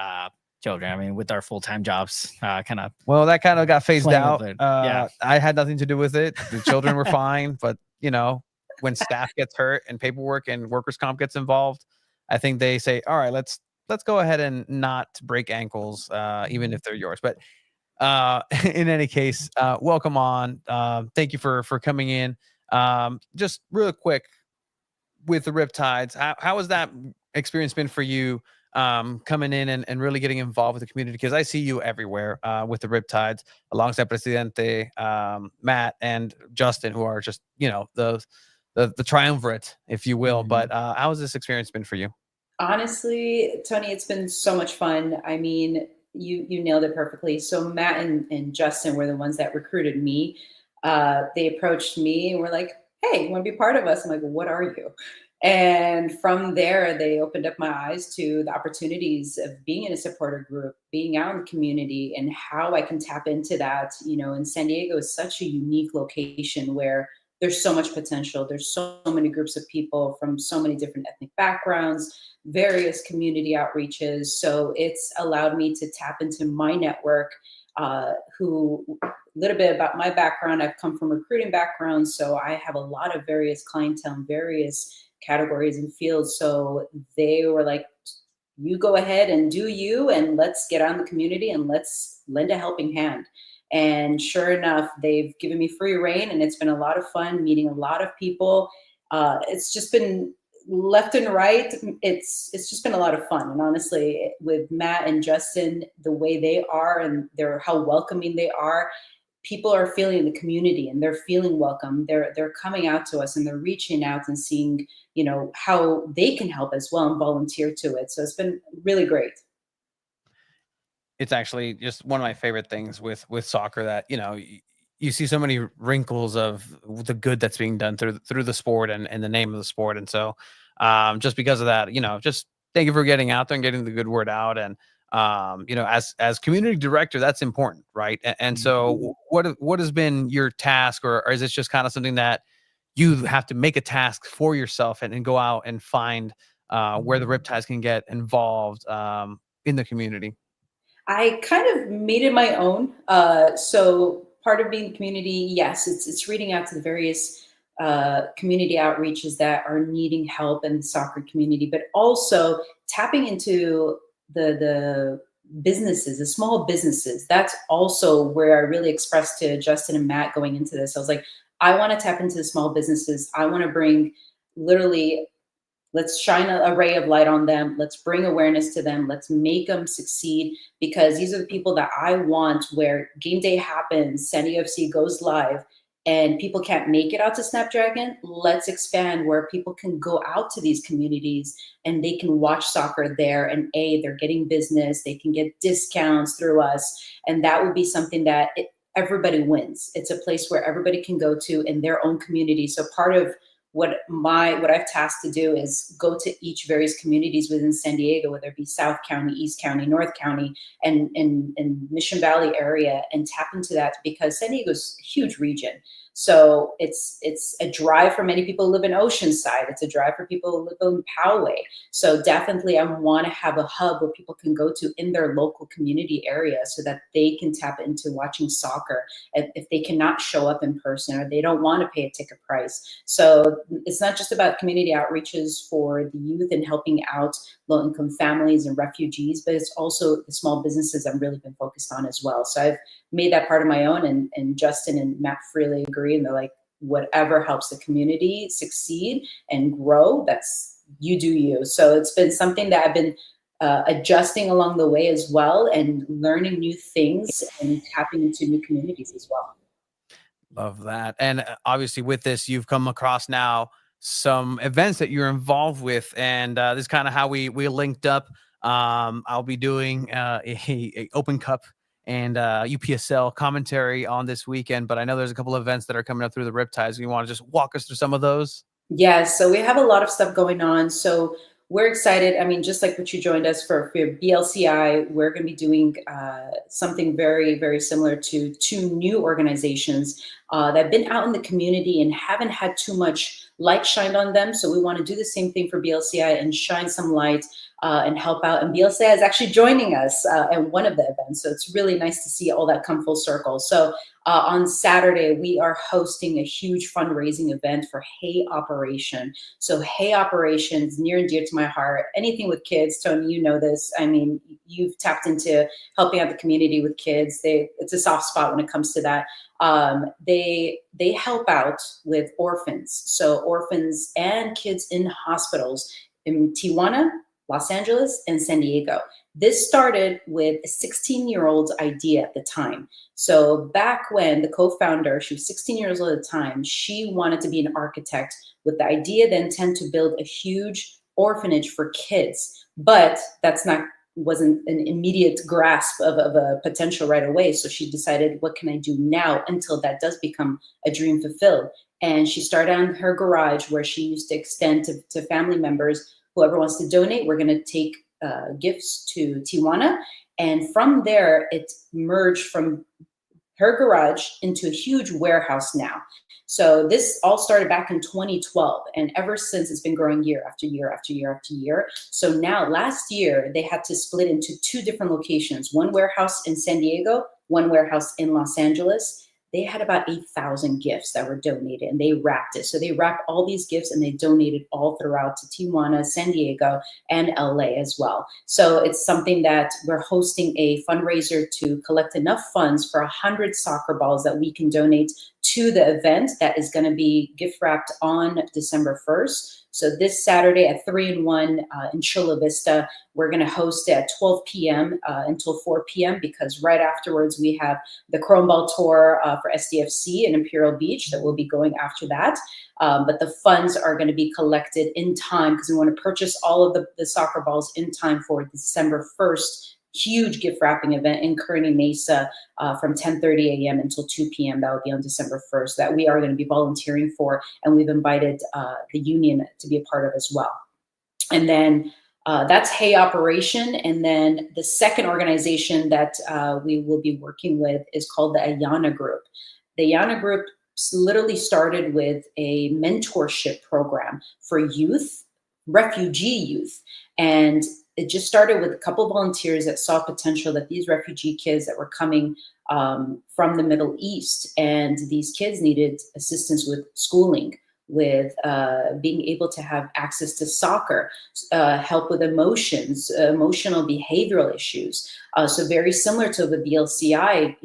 children. I mean, with our full-time jobs, kind of. Well, that kind of got phased out. Yeah, I had nothing to do with it. The children were fine, but you know, when staff gets hurt and paperwork and workers' comp gets involved, I think they say, all right, let's go ahead and not break ankles, even if they're yours. But in any case, welcome on. Thank you for coming in. Just real quick with the Riptides, how has that experience been for you, coming in and really getting involved with the community? Because I see you everywhere with the Riptides alongside Presidente, Matt, and Justin, who are just, you know, the triumvirate, if you will. But how has this experience been for you? Honestly, Tony, it's been so much fun. I mean, you nailed it perfectly. So Matt and Justin were the ones that recruited me. They approached me and were like, hey, you want to be part of us? I'm like, well, what are you? And from there, they opened up my eyes to the opportunities of being in a supporter group, being out in the community, and how I can tap into that. You know, and San Diego is such a unique location where there's so much potential. There's so many groups of people from so many different ethnic backgrounds, various community outreaches. So it's allowed me to tap into my network, who a little bit about my background. I've come from recruiting background, so I have a lot of various clientele in various categories and fields. So they were like, you go ahead and do you, and let's get out in the community and let's lend a helping hand. And sure enough, they've given me free reign, and it's been a lot of fun meeting a lot of people. It's just been left and right. It's just been a lot of fun. And honestly, with Matt and Justin, the way they are and how welcoming they are, people are feeling the community and they're feeling welcome. They're coming out to us and they're reaching out and seeing, how they can help as well and volunteer to it. So it's been really great. It's actually just one of my favorite things with soccer that, you see so many wrinkles of the good that's being done through the sport and the name of the sport. And so just because of that, just thank you for getting out there and getting the good word out. And as community director, that's important, right? And so what has been your task, or is this just kind of something that you have to make a task for yourself and go out and find where the Riptides can get involved in the community? I kind of made it my own. So part of being community, yes, it's reading out to the various community outreaches that are needing help in the soccer community, but also tapping into the businesses, the small businesses. That's also where I really expressed to Justin and Matt going into this. I was like, I want to tap into the small businesses. I want to bring literally, let's shine a ray of light on them. Let's bring awareness to them. Let's make them succeed, because these are the people that I want where game day happens, San Diego FC goes live, and people can't make it out to Snapdragon. Let's expand where people can go out to these communities and they can watch soccer there. And they're getting business. They can get discounts through us. And that would be something that everybody wins. It's a place where everybody can go to in their own community. So part of what I've tasked to do is go to each various communities within San Diego, whether it be South County, East County, North County, and Mission Valley area, and tap into that, because San Diego's a huge region. So it's a drive for many people who live in Oceanside. It's a drive for people who live in Poway. So definitely I want to have a hub where people can go to in their local community area so that they can tap into watching soccer if they cannot show up in person or they don't want to pay a ticket price. So it's not just about community outreaches for the youth and helping out low-income families and refugees, but it's also the small businesses I've really been focused on as well. So I've made that part of my own, and Justin and Matt freely agree, and they're like, whatever helps the community succeed and grow, that's you do you. So it's been something that I've been adjusting along the way as well, and learning new things and tapping into new communities as well. Love that. And obviously with this, you've come across now some events that you're involved with, and this is kind of how we linked up. I'll be doing a Open Cup and UPSL commentary on this weekend, but I know there's a couple of events that are coming up through the Riptides. You want to just walk us through some of those? Yeah, so we have a lot of stuff going on. So we're excited. I mean, just like what you joined us for BLCI, we're going to be doing something very, very similar to two new organizations that have been out in the community and haven't had too much light shined on them. So we want to do the same thing for BLCI and shine some light and help out. And BLCI is actually joining us at one of the events. So it's really nice to see all that come full circle. So on Saturday, we are hosting a huge fundraising event for Hay Operation. So Hay Operation is near and dear to my heart. Anything with kids, Tony, you know this. I mean, you've tapped into helping out the community with kids. It's a soft spot when it comes to that. They help out with orphans. So orphans and kids in hospitals in Tijuana, Los Angeles, and San Diego. This started with a 16-year-old's idea at the time. So back when the co-founder, she was 16 years old at the time, she wanted to be an architect with the idea, the intent to build a huge orphanage for kids. But wasn't an immediate grasp of a potential right away. So she decided, what can I do now until that does become a dream fulfilled? And she started on her garage, where she used to extend to family members, whoever wants to donate, we're going to take gifts to Tijuana. And from there, it merged from her garage into a huge warehouse now. So this all started back in 2012. And ever since, it's been growing year after year after year after year. So now last year, they had to split into two different locations, one warehouse in San Diego, one warehouse in Los Angeles. they had about 8,000 gifts that were donated, and they wrapped it. So they wrapped all these gifts and they donated all throughout to Tijuana, San Diego, and LA as well. So it's something that we're hosting a fundraiser to collect enough funds for 100 soccer balls that we can donate to the event that is going to be gift wrapped on December 1st. So this Saturday at 3-in-1 in Chula Vista, we're going to host it at 12 p.m. Until 4 p.m. because right afterwards we have the Chrome Ball Tour for SDFC in Imperial Beach that we'll be going after that. But the funds are going to be collected in time because we want to purchase all of the soccer balls in time for December 1st huge gift wrapping event in Kearney Mesa from 10:30 a.m. until 2 p.m. That will be on December 1st that we are going to be volunteering for, and we've invited the union to be a part of as well. And then that's Hey Operation. And then the second organization that we will be working with is called the Ayana Group. The Ayana Group literally started with a mentorship program for youth, refugee youth. And it just started with a couple of volunteers that saw potential that these refugee kids that were coming from the Middle East, and these kids needed assistance with schooling, with being able to have access to soccer, help with emotions, emotional behavioral issues. So very similar to the BLCI,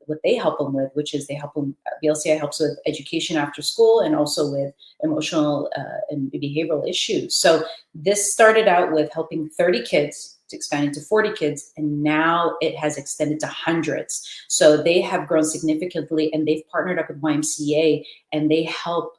what they help them with, which is BLCI helps with education after school and also with emotional and behavioral issues. So this started out with helping 30 kids to expanding to 40 kids, and now it has extended to hundreds. So they have grown significantly, and they've partnered up with YMCA, and they help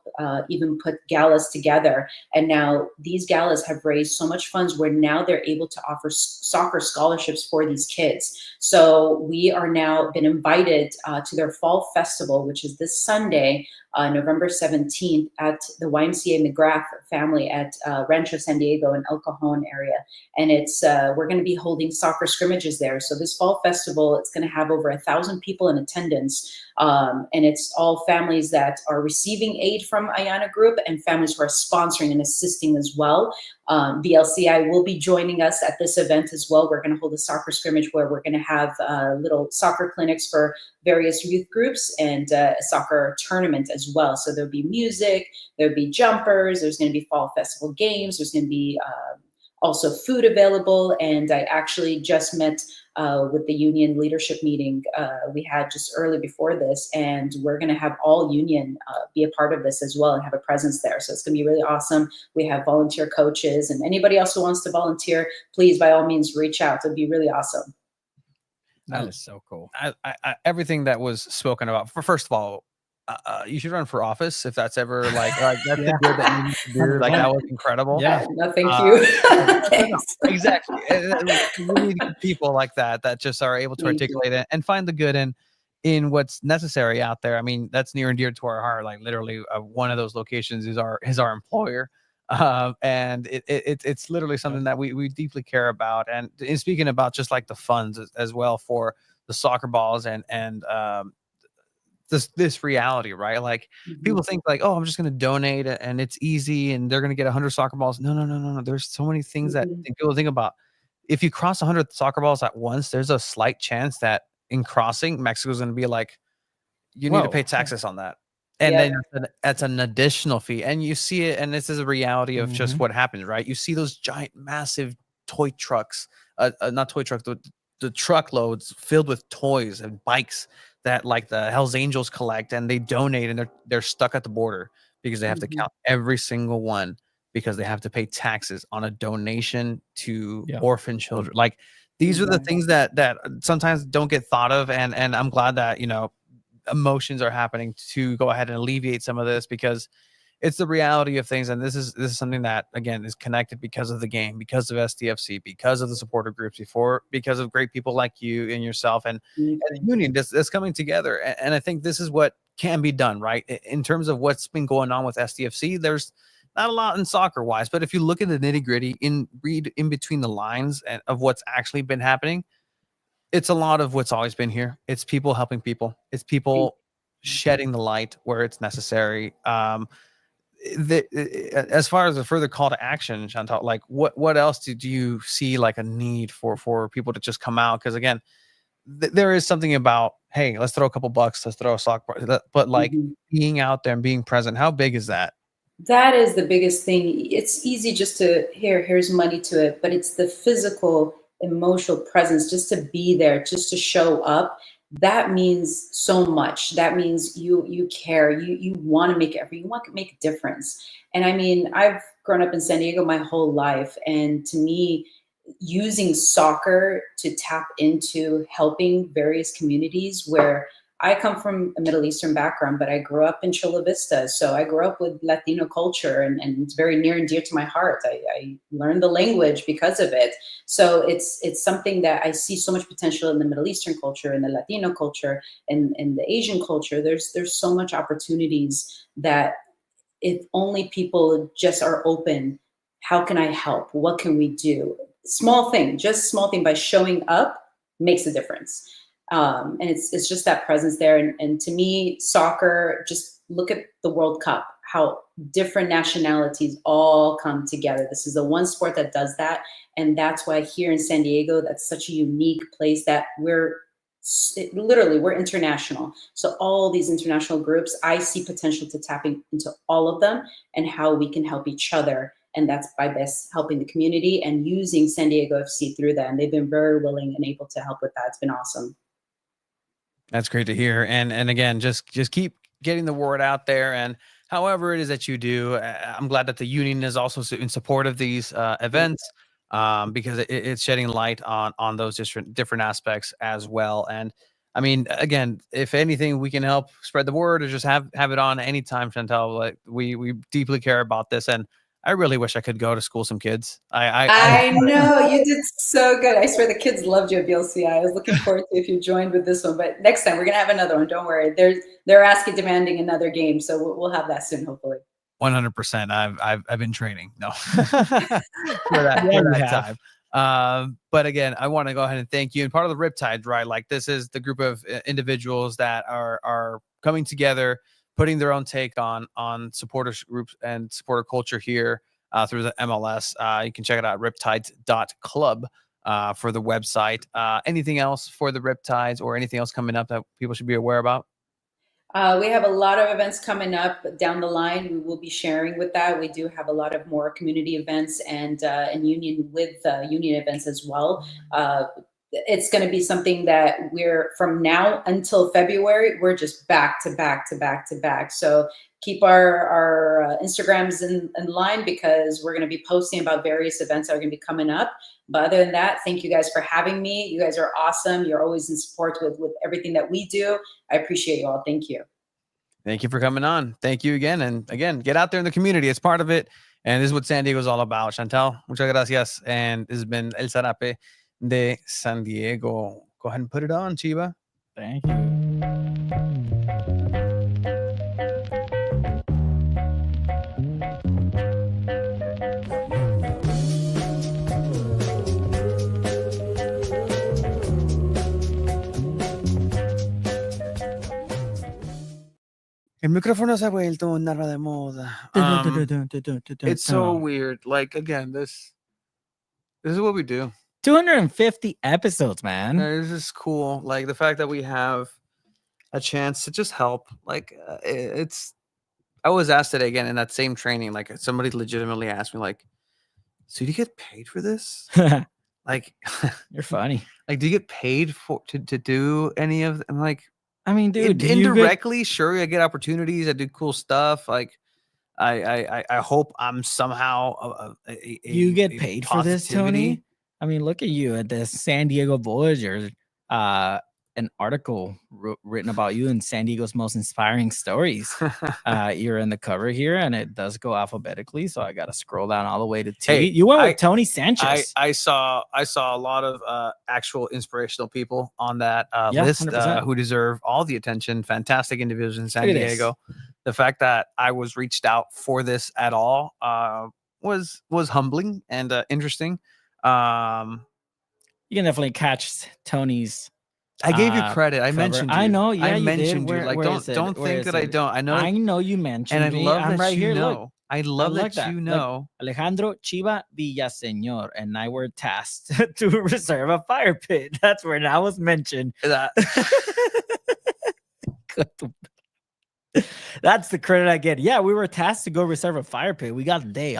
even put galas together. And now these galas have raised so much funds where now they're able to offer soccer scholarships for these kids. So we are now been invited to their fall festival, which is this Sunday, November 17th at the YMCA McGrath family at Rancho San Diego in El Cajon area. And it's we're going to be holding soccer scrimmages there. So this fall festival, it's going to have over 1,000 people in attendance. And it's all families that are receiving aid from Ayana Group and families who are sponsoring and assisting as well. BLCI will be joining us at this event as well. We're going to hold a soccer scrimmage where we're going to have little soccer clinics for various youth groups and a soccer tournament as well. So there'll be music, there'll be jumpers, there's going to be fall festival games, there's going to be also food available. And I actually just met with the union leadership meeting we had just early before this, and we're going to have all union be a part of this as well and have a presence there. So it's going to be really awesome. We have volunteer coaches, and anybody else who wants to volunteer, please by all means reach out. It'll be really awesome. That is so cool. Everything that was spoken about. First of all, you should run for office if that's ever like that's the good that you need to do. Like that was incredible. Yeah, no, thank you. Thanks. Exactly. We need people like that just are able to articulate it and find the good in what's necessary out there. I mean, that's near and dear to our heart. Like literally, one of those locations is our employer. And it's literally something that we deeply care about. And speaking about just like the funds as well for the soccer balls and this reality, right? Like people think like, oh, I'm just going to donate and it's easy and they're going to get 100 soccer balls. No. There's so many things that people think about. If you cross 100 soccer balls at once, there's a slight chance that in crossing, Mexico's going to be like, you need to pay taxes on that. And then that's an additional fee. And you see it, and this is a reality of just what happens, right? You see those giant, massive toy trucks, not toy trucks, the truckloads filled with toys and bikes that like the Hells Angels collect, and they donate, and they're stuck at the border because they have to count every single one because they have to pay taxes on a donation to orphan children. Like these are the things that sometimes don't get thought of, and I'm glad that emotions are happening to go ahead and alleviate some of this because it's the reality of things. And this is something that again is connected because of the game, because of SDFC, because of the supporter groups because of great people like you and yourself and the union that's coming together. And I think this is what can be done, right? In terms of what's been going on with SDFC, there's not a lot in soccer wise, but if you look at the nitty gritty read in between the lines of what's actually been happening, it's a lot of what's always been here. It's people helping people. It's people shedding the light where it's necessary. As far as a further call to action, Chantal, like what else do you see like a need for people to just come out? Because again, there is something about hey, let's throw a couple bucks, let's throw a sock bar, but like being out there and being present, how big is that? That is the biggest thing. It's easy just to here's money to it, but it's the physical, emotional presence, just to be there, just to show up. That means so much. That means you care. You want to you want to make a difference. And I mean, I've grown up in San Diego my whole life, and to me, using soccer to tap into helping various communities where I come from a Middle Eastern background, but I grew up in Chula Vista. So I grew up with Latino culture, and it's very near and dear to my heart. I learned the language because of it. So it's something that I see so much potential in the Middle Eastern culture, in the Latino culture, and the Asian culture. There's so much opportunities that if only people just are open, how can I help? What can we do? Small thing, just small thing by showing up makes a difference. And it's just that presence there. And to me, soccer, just look at the World Cup, how different nationalities all come together. This is the one sport that does that. And that's why here in San Diego, that's such a unique place that we're international. So all these international groups, I see potential to tapping into all of them and how we can help each other. And that's by best helping the community and using San Diego FC through that. And they've been very willing and able to help with that. It's been awesome. That's great to hear. And again, just keep getting the word out there. And however it is that you do, I'm glad that the union is also in support of these events, because it's shedding light on those different aspects as well. And I mean, again, if anything, we can help spread the word or just have it on anytime, Chantal. Like we deeply care about this, and I really wish I could go to school some kids. I know you did so good. I swear the kids loved you at BLCI. I was looking forward to if you joined with this one, but next time we're gonna have another one. Don't worry. They're asking, demanding another game, so we'll have that soon, hopefully. 100%. I've been training. No, for that time. But again, I want to go ahead and thank you. And part of the Riptide, right? Like this is the group of individuals that are coming together, putting their own take on supporters groups and supporter culture here through the MLS. You can check it out, riptides.club for the website. Anything else for the Riptides or anything else coming up that people should be aware about? We have a lot of events coming up down the line. We will be sharing with that. We do have a lot of more community events and union with union events as well. It's going to be something that we're from now until February. We're just back to back to back to back. So keep our Instagrams in line because we're going to be posting about various events that are going to be coming up. But other than that, thank you guys for having me. You guys are awesome. You're always in support with everything that we do. I appreciate you all. Thank you. Thank you for coming on. Thank you again. And again, get out there in the community. It's part of it. And this is what San Diego is all about. Chantal, muchas gracias. And this has been El Zarape de San Diego. Go ahead and put it on, Chiva. Thank you. El micrófono se ha vuelto un arma de moda. It's so weird. Like, again, this is what we do. 250 episodes, man. This is cool. Like, the fact that we have a chance to just help. Like, I was asked today again in that same training, like, somebody legitimately asked me, like, so do you get paid for this? Like, you're funny. Like, do you get paid to do any of them? Like, I mean, dude, indirectly, sure, I get opportunities. I do cool stuff. Like, I hope I'm somehow you get paid for this, Tony. I mean, look at you at the San Diego Voyager. An article written about you in San Diego's most inspiring stories. You're in the cover here, and it does go alphabetically, so I got to scroll down all the way to T. Hey, you went with Tony Sanchez. I saw a lot of actual inspirational people on that list who deserve all the attention. Fantastic individuals in San Diego. The fact that I was reached out for this at all was humbling and interesting. You can definitely catch Tony's. I gave you credit. I mentioned you. I know. Yeah, I you mentioned did. you. Like, don't think that I don't. I know you mentioned and I me. love I'm that right you here. know. Look, I'd love like that that. you Like, know. Alejandro Chiva Villaseñor and I were tasked to reserve a fire pit. That's where that was mentioned. That That's the credit I get. Yeah, we were tasked to go reserve a fire pit. We got the day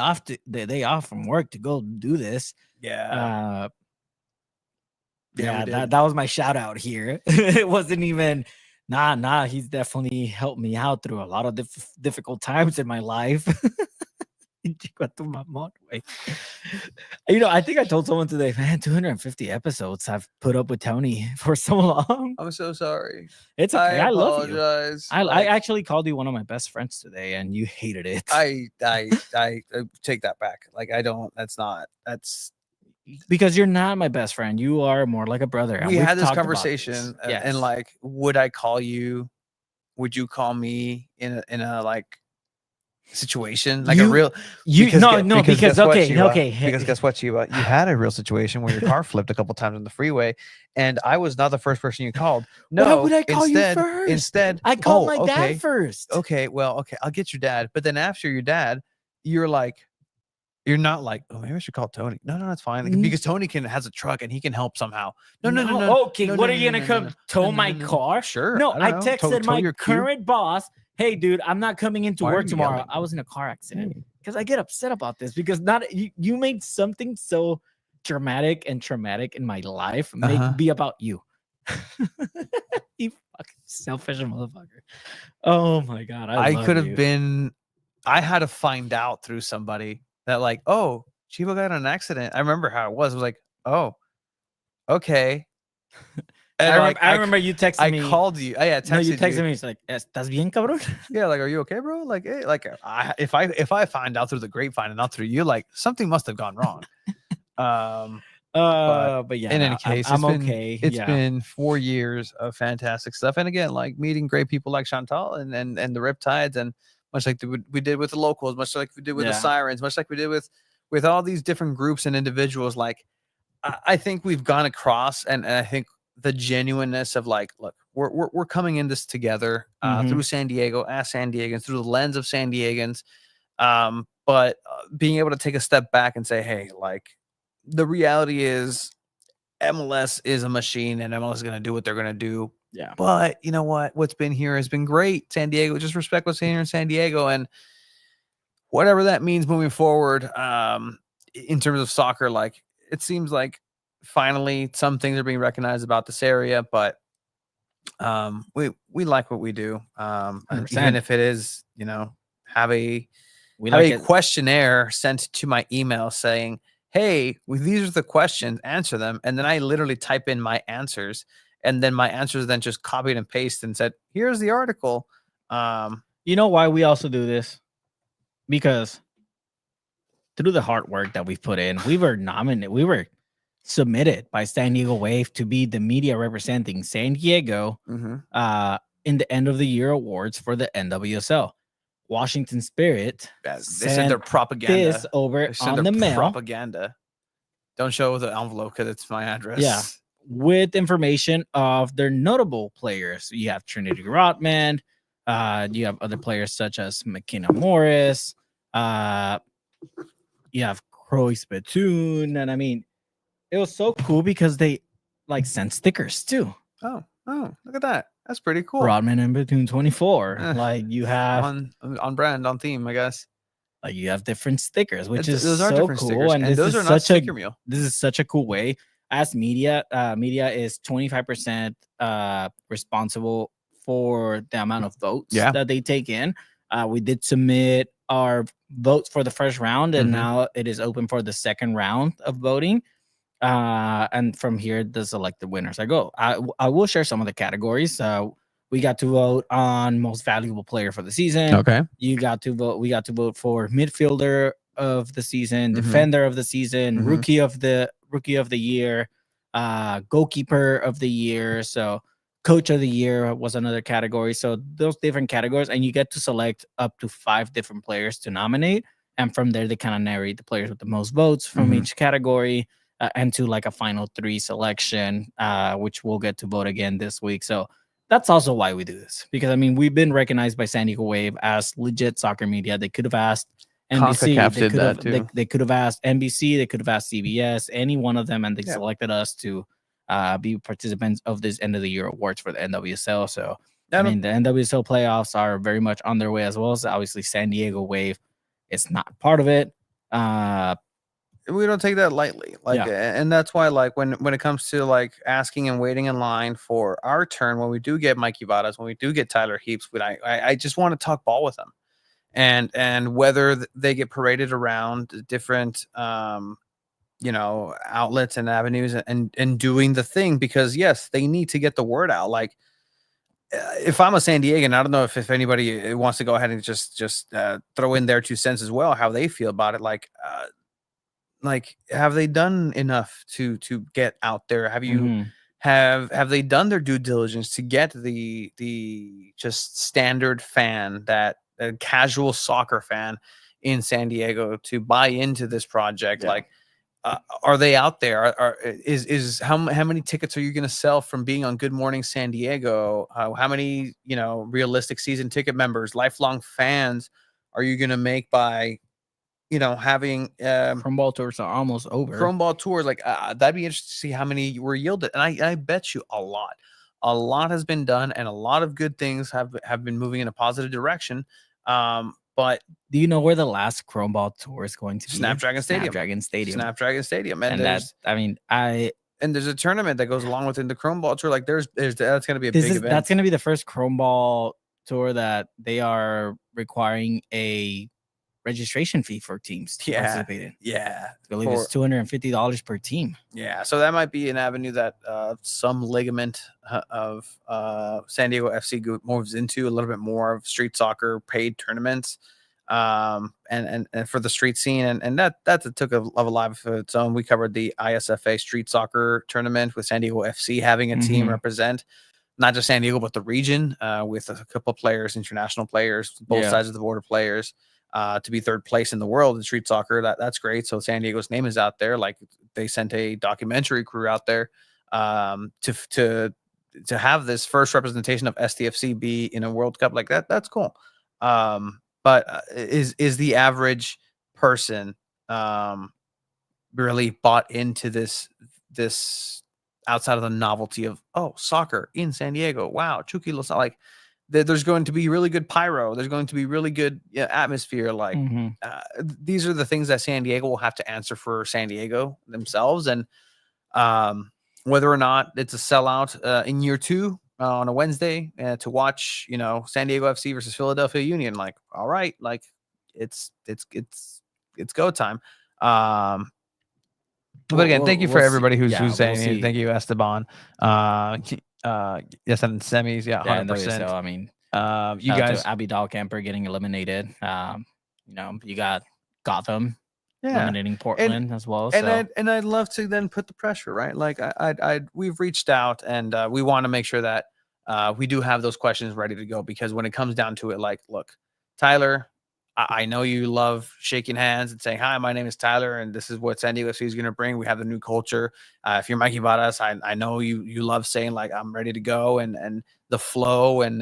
off from work to go do this. yeah. Yeah, we that did. was my shout out here. It wasn't even nah. He's definitely helped me out through a lot of difficult times in my life. Chico a tu mamón, güey. You know, I think I told someone today, man, 250 episodes I've put up with Tony for so long. I'm so sorry. It's okay. I love you. apologize. I actually called you one of my best friends today, and you hated it. I take that back. Like I don't. That's because you're not my best friend. You are more like a brother. And we we've had this talked about conversation this. and Yes. like, would I call you? Would you call me in a like situation like a real? Because guess what, okay, Chiba? okay. Because guess what, Chiba? You had a real situation where your car flipped a couple times on the freeway, and I was not the first person you called. No, Why would I call you instead, first? Instead, I called my okay, dad first. Okay, well, okay, I'll get your dad. But then after your dad, you're like, you're not like, oh, maybe I should call Tony. No, it's fine. Like, because Tony has a truck and he can help somehow. No. Okay, No, what no, are you no, gonna no, come no, tow no, my no, no. car? Sure. No, I don't know. texted Tow my your queue. current boss. Hey, dude, I'm not coming into Why are work you tomorrow. yelling? I was in a car accident. Because I get upset about this because you made something so dramatic and traumatic in my life be about you. You fucking selfish motherfucker. Oh my god, I could have been. I had to find out through somebody that like, oh, Chivo got in an accident. I remember how it was. It was like, oh, okay. And I remember you texted me. I called you. Yeah, no, you texted me. It's like, "Estás bien, cabrón?" Yeah, like, are you okay, bro? Like, hey, like, if I find out through the grapevine and not through you, like, something must have gone wrong. But yeah, in any case, I'm it's okay. It's been 4 years of fantastic stuff, and again, like meeting great people like Chantal and the Riptides, and much like we did with the locals, much like we did with the Sirens, much like we did with all these different groups and individuals. Like, I think we've gone across, and I think the genuineness of like, look, we're coming in this together through San Diego, as San Diegans, through the lens of San Diegans, but being able to take a step back and say, hey, like, the reality is MLS is a machine, and MLS is going to do what they're going to do. Yeah. But you know what? What's been here has been great. San Diego, just respect what's here in San Diego, and whatever that means moving forward, in terms of soccer, like, it seems like finally some things are being recognized about this area, but we like what we do. And even if it is, you know, have a questionnaire sent to my email saying, hey, these are the questions, answer them. And then I literally type in my answers, and then my answers then just copied and pasted and said, here's the article. You know why we also do this? Because through the hard work that we've put in, we were submitted by San Diego Wave to be the media representing San Diego in the end of the year awards for the NWSL. Washington Spirit they send their propaganda this over on the mail. Propaganda. Don't show the envelope because it's my address. Yeah, with information of their notable players. You have Trinity Rodman. You have other players such as McKenna Morris. You have Croy Spittoon, and I mean, it was so cool because they like sent stickers too. Oh, look at that. That's pretty cool. Rodman and Batoon 24. Like, you have on brand, on theme, I guess. Like, you have different stickers, which is those are so different cool. stickers, And those are not sticker meal. This is such a cool way. As media is 25% responsible for the amount of votes that they take in. We did submit our votes for the first round, and now it is open for the second round of voting. And from here, the selected winners. I will share some of the categories. We got to vote on most valuable player for the season. Okay. We got to vote for midfielder of the season, defender of the season, rookie of the year, goalkeeper of the year. So coach of the year was another category. So those different categories, and you get to select up to 5 different players to nominate. And from there, they kind of narrate the players with the most votes from each category. And to like a final 3 selection, which we'll get to vote again this week. So that's also why we do this, because I mean, we've been recognized by San Diego Wave as legit soccer media. They could have asked NBC. CONCACAF They did could that have too. they could have asked NBC. They could have asked CBS. Any one of them, and they selected us to be participants of this end of the year awards for the NWSL. So I mean, the NWSL playoffs are very much on their way as well. So obviously, San Diego Wave is not part of it. We don't take that lightly, and that's why, like, when it comes to like asking and waiting in line for our turn, when we do get Mikey Vadas, when we do get Tyler Heaps, I just want to talk ball with them, and whether they get paraded around different outlets and avenues and doing the thing, because yes, they need to get the word out. Like, if I'm a San Diegan, I don't know if anybody wants to go ahead and just throw in their 2 cents as well, how they feel about it. Like, have they done enough to get out there? Have you have they done their due diligence to get the just standard fan, that a casual soccer fan in San Diego, to buy into this project? Like, are they out there? Is how many tickets are you going to sell from being on Good Morning San Diego? How many realistic season ticket members, lifelong fans, are you going to make by having Chrome ball tours are almost over. Chrome ball tours, like that'd be interesting to see how many were yielded, and I bet you a lot has been done, and a lot of good things have been moving in a positive direction. But do you know where the last Chrome ball tour is going to be? Snapdragon Stadium. Snapdragon Stadium, and there's a tournament that goes along within the Chrome ball tour. Like, that's going to be a big event. That's going to be the first Chrome ball tour that they are requiring a registration fee for teams to participate in. Yeah, I believe it's $250 per team. Yeah, so that might be an avenue that some ligament of San Diego FC moves into, a little bit more of street soccer paid tournaments, and for the street scene, and that took a life of its own. We covered the ISFA street soccer tournament with San Diego FC having a team represent not just San Diego but the region, with a couple of players, international players, both sides of the border players. To be third place in the world in street soccer, that's great. So San Diego's name is out there. Like, they sent a documentary crew out there to have this first representation of SDFC be in a World Cup like that. That's cool. But is the average person really bought into this outside of the novelty of soccer in San Diego? Wow, Chucky looks like. There's going to be really good pyro. There's going to be really good atmosphere. Like, these are the things that San Diego will have to answer for San Diego themselves. And whether or not it's a sellout in year 2 on a Wednesday to watch, San Diego FC versus Philadelphia Union, like, all right, like it's go time. But again, thank you for everybody who's saying thank you, Esteban. Yes, and semis, 100%. So I mean, you guys, Abby Dahlkemper getting eliminated. You got Gotham eliminating Portland as well. And I'd love to then put the pressure, right? Like, we've reached out, and we want to make sure that we do have those questions ready to go, because when it comes down to it, like, look, Tyler, I know you love shaking hands and saying, hi, my name is Tyler, and this is what San Diego FC is going to bring. We have the new culture. If you're Mikey Vadas, I know you love saying, like, I'm ready to go, and the flow and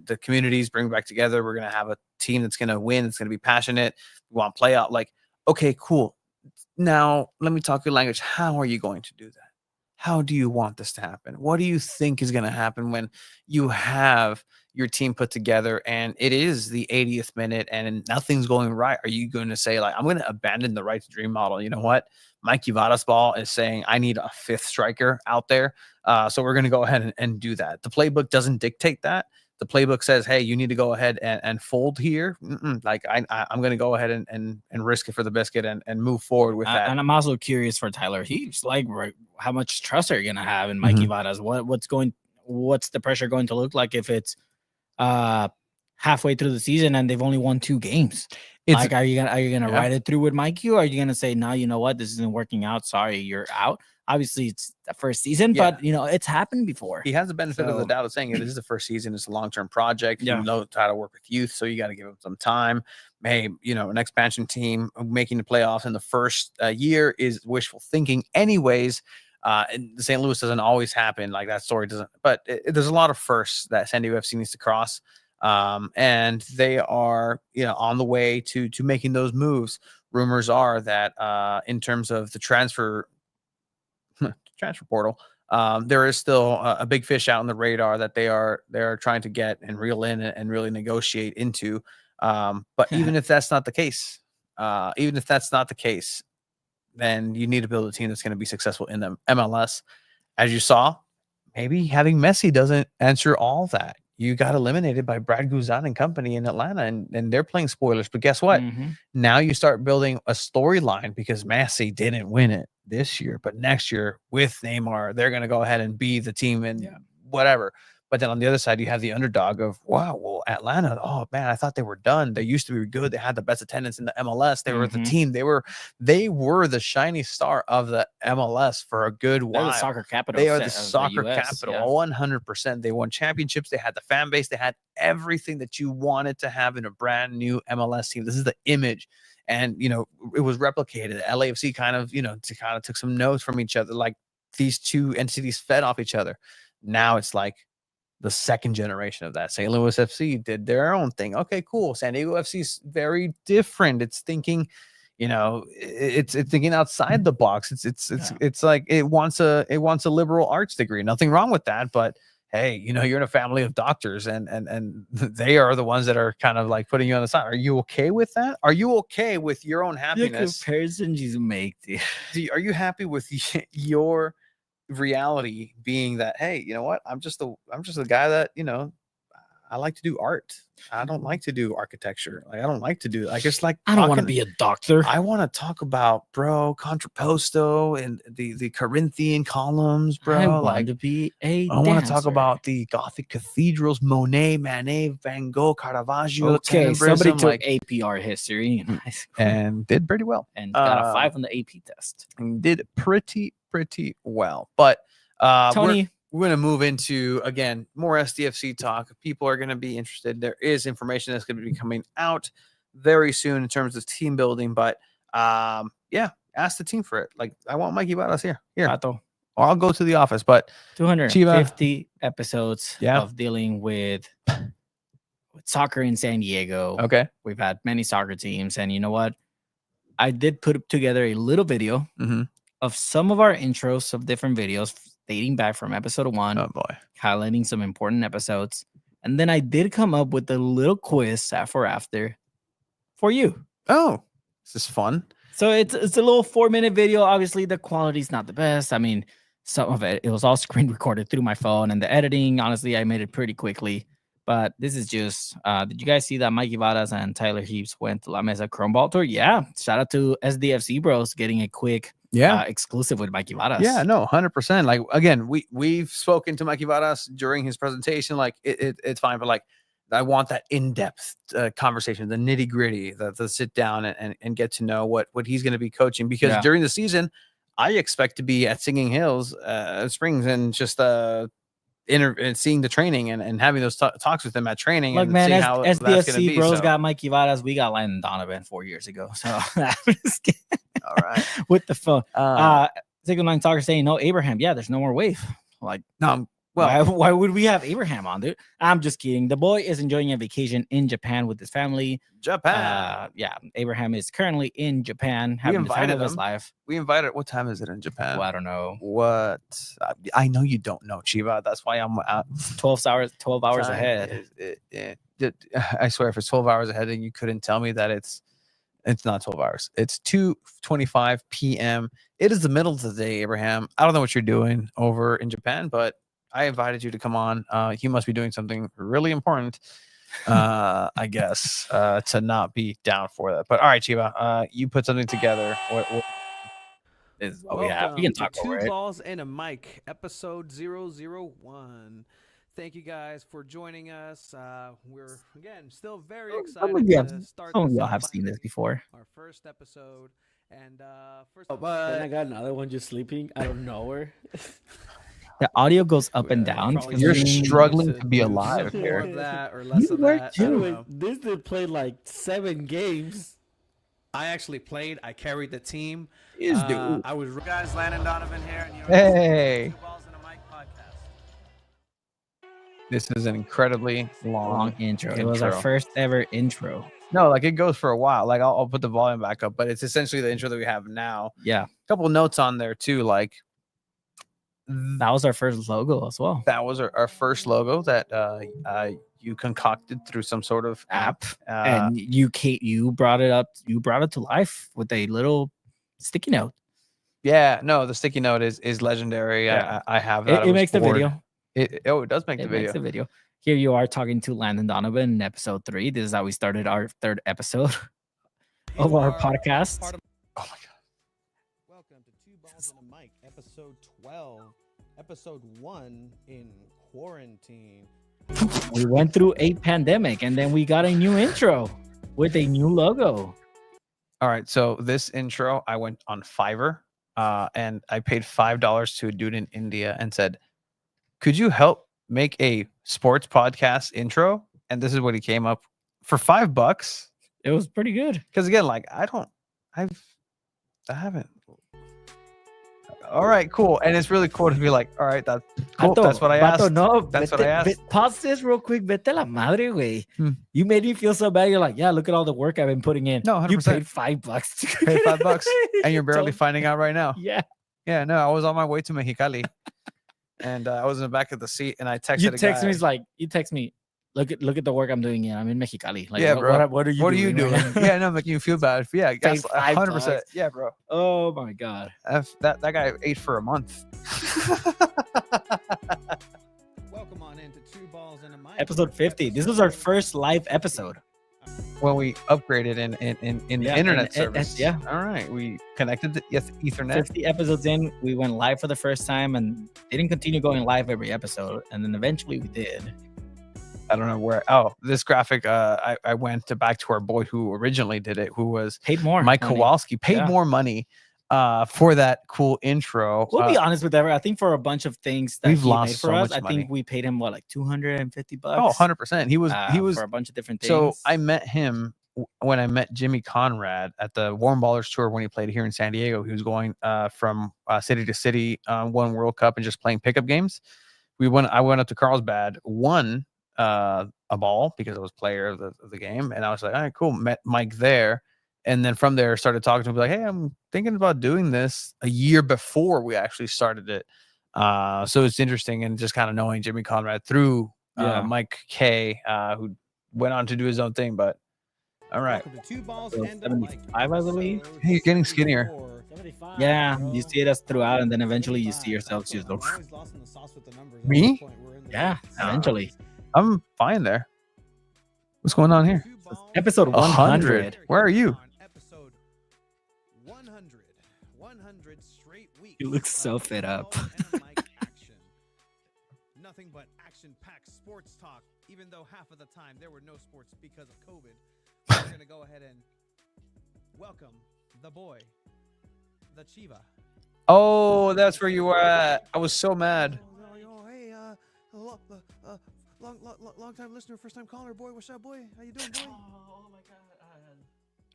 the communities bring back together. We're going to have a team that's going to win. It's going to be passionate. We want play out. Like, okay, cool. Now let me talk your language. How are you going to do that? How do you want this to happen? What do you think is going to happen when you have your team put together and it is the 80th minute and nothing's going right? Are you going to say, like, I'm going to abandon the right to dream model? You know what? Mikey Vadas ball is saying, I need a 5th striker out there. So we're going to go ahead and do that. The playbook doesn't dictate that. The playbook says, hey, you need to go ahead and fold here. Like, I'm going to go ahead and risk it for the biscuit and move forward with that. And I'm also curious for Tyler Heaps, like, how much trust are you going to have in Mikey Vadas? What's the pressure going to look like if it's halfway through the season and they've only won 2 games? Like, are you gonna ride it through with Mikey, or are you gonna say, no, you know what, this isn't working out, sorry, you're out? Obviously, it's the first season, but it's happened before. He has the benefit of the doubt of saying it is the first season. It's a long-term project. You know how to work with youth, so you got to give him some time. Hey, an expansion team making the playoffs in the first year is wishful thinking anyways. And St. Louis doesn't always happen. Like, that story doesn't, but there's a lot of firsts that San Diego FC needs to cross. And they are, on the way to making those moves. Rumors are that in terms of the transfer portal, there is still a big fish out on the radar that they're trying to get and reel in and really negotiate into. But even if that's not the case, then you need to build a team that's going to be successful in the MLS. As you saw, maybe having Messi doesn't answer all that. You got eliminated by Brad Guzan and company in Atlanta, and they're playing spoilers. But guess what? Now you start building a storyline because Messi didn't win it this year, but next year with Neymar, they're going to go ahead and be the team and whatever. But then on the other side, you have the underdog of, wow, well, Atlanta, oh man, I thought they were done. They used to be good. They had the best attendance in the MLS. They were the team. They were the shiny star of the MLS for a good while. They're the soccer capital. They are the soccer capital. 100%. They won championships. They had the fan base. They had everything that you wanted to have in a brand new MLS team. This is the image. And, it was replicated. LAFC kind of took some notes from each other. Like these two entities fed off each other. Now it's like the second generation of that. St. Louis FC did their own thing. Okay, cool. San Diego FC is very different. It's thinking, it's thinking outside the box. It's like it wants a liberal arts degree. Nothing wrong with that, but hey, you're in a family of doctors and they are the ones that are kind of like putting you on the side. Are you okay with that? Are you okay with your own happiness? The comparisons you make, dude. Are you happy with your reality being that, hey, you know what, I'm just the guy that I like to do art. I don't like to do architecture. Like I don't like to do I just like I don't want to be a doctor. I want to talk about contrapposto and the Corinthian columns, bro. I want to be a I want to talk about the Gothic cathedrals, Monet, Manet, Van Gogh, Caravaggio. Okay, somebody took APR history in high school and did pretty well and got a 5 on the AP test and did pretty well. But Tony, we're going to move into, again, more SDFC talk. People are going to be interested. There is information that's going to be coming out very soon in terms of team building. But ask the team for it. Like, I want Mikey Varas here. Or I'll go to the office. But 250 episodes of dealing with soccer in San Diego. Okay. We've had many soccer teams. And you know what? I did put together a little video of some of our intros of different videos dating back from episode 1. Oh boy. Highlighting some important episodes. And then I did come up with a little quiz after for you. Oh, this is fun. So it's a little 4-minute video. Obviously, the quality's not the best. I mean, some of it was all screen recorded through my phone, and the editing, honestly, I made it pretty quickly. But this is just, did you guys see that Mikey Varas and Tyler Heaps went to La Mesa Chrome Ball Tour? Yeah. Shout out to SDFC Bros getting a quick exclusive with Mikey Varas. Yeah, no, 100%. Like, again, we've spoken to Mikey Varas during his presentation. Like, it's fine, but like, I want that in-depth conversation, the nitty-gritty, the sit down and get to know what he's going to be coaching. Because during the season, I expect to be at Singing Hills Springs and just and seeing the training and having those talks with them at training. Look, and man, seeing how that's SDFC be, Bros so. got Mikey Varas. We got Landon Donovan 4 years ago. So I'm just kidding. All right. With the phone. Single Nine Talker saying no Abraham. Yeah, there's no more wave. Like, no. Well, why would we have Abraham on, dude? I'm just kidding. The boy is enjoying a vacation in Japan with his family. Japan. Abraham is currently in Japan having the time of his life. We invited. What time is it in Japan? Well, I don't know. What? I know you don't know, Chiba. That's why I'm 12 hours ahead. I swear, if it's 12 hours ahead, and you couldn't tell me that it's not 12 hours. It's 2:25 p.m. It is the middle of the day, Abraham. I don't know what you're doing over in Japan, but I invited you to come on. You must be doing something really important, I guess, to not be down for that. But all right, Chiba, you put something together. What is what we have? We can talk over it. 2 Balls and a Mic, episode 001. Thank you guys for joining us. We're again still very excited to start. Some of y'all have seen this before. Our first episode, and then I got another one just sleeping out of nowhere. The audio goes up and down. You're struggling to be alive here. More of that or less of that. This dude played like 7 games. I actually played. I carried the team. I was guys. Landon Donovan here. And hey. 2 Balls and a Mic podcast. This is an incredibly Long intro. It was our first ever intro. No, like it goes for a while. Like I'll put the volume back up, but it's essentially the intro that we have now. Yeah. A couple of notes on there too. Like that was our first logo as well. That was our first logo that you concocted through some sort of app. And you brought it up. You brought it to life with a little sticky note. Yeah, no, the sticky note is legendary. Yeah. I have that. It makes the video. It does make the video. Makes the video. Here you are talking to Landon Donovan in episode 3. This is how we started our 3rd episode of our podcast. Oh my god! Welcome to Two Balls and a Mic, episode 12, episode 1 in quarantine. We went through a pandemic and then we got a new intro with a new logo. All right, so this intro, I went on Fiverr and I paid $5 to a dude in India and said, "Could you help make a sports podcast intro?" And this is what he came up for $5. It was pretty good. Because again, like I haven't. All right, cool. And it's really cool to be like, all right, that's cool. That's what I asked. No, that's what I asked. Pause this real quick. Vete la madre, güey. You made me feel so bad. You're like, yeah, look at all the work I've been putting in. No, 100%. You paid $5. Paid $5, and you're barely finding out right now. Yeah. Yeah. No, I was on my way to Mexicali, and I was in the back of the seat, and I texted. You text me. He's like, you text me. Look at the work I'm doing. Yeah, I'm in Mexicali. Like, yeah, bro. What are you doing? Yeah, no, making you feel bad. Yeah, Paid 100%. Yeah, bro. Oh my god. That guy ate for a month. Welcome on into Two Balls and a Mic. Episode 50. This was our first live episode. When we upgraded in the internet service. Yeah. All right. We connected the Ethernet. 50 episodes in, we went live for the first time and didn't continue going live every episode. And then eventually we did. I don't know where. Oh, this graphic. I went back to our boy who originally did it, who was paid more. Mike Kowalski paid more money for that cool intro. We'll be honest with everyone. I think for a bunch of things that we've lost made for so us, much I money. think we paid him what, like $250. Oh, 100%. He was for a bunch of different things. So I met him when I met Jimmy Conrad at the Warm Ballers tour when he played here in San Diego. He was going from city to city, won World Cup and just playing pickup games. I went up to Carlsbad, won a ball because I was player of the game, and I was like, all right, cool. Met Mike there, and then from there started talking to him like, hey, I'm thinking about doing this a year before we actually started it. So it's interesting, and just kind of knowing Jimmy Conrad through Mike K, who went on to do his own thing. But all right, 75, I believe. Hey, you're getting skinnier. Yeah, you see it as throughout, and then eventually you see yourself just go. Me? Yeah, eventually. I'm fine there. What's going on here? Episode 100. Where are you? Episode 100 straight weeks. You look so fit up. Nothing but action-packed sports talk, even though half of the time there were no sports because of COVID. We're going to go ahead and welcome the boy, the Chiva. Oh, that's where you were at. I was so mad. Hey, long time listener, first time caller, boy. What's up, boy? How you doing, boy? Oh my god.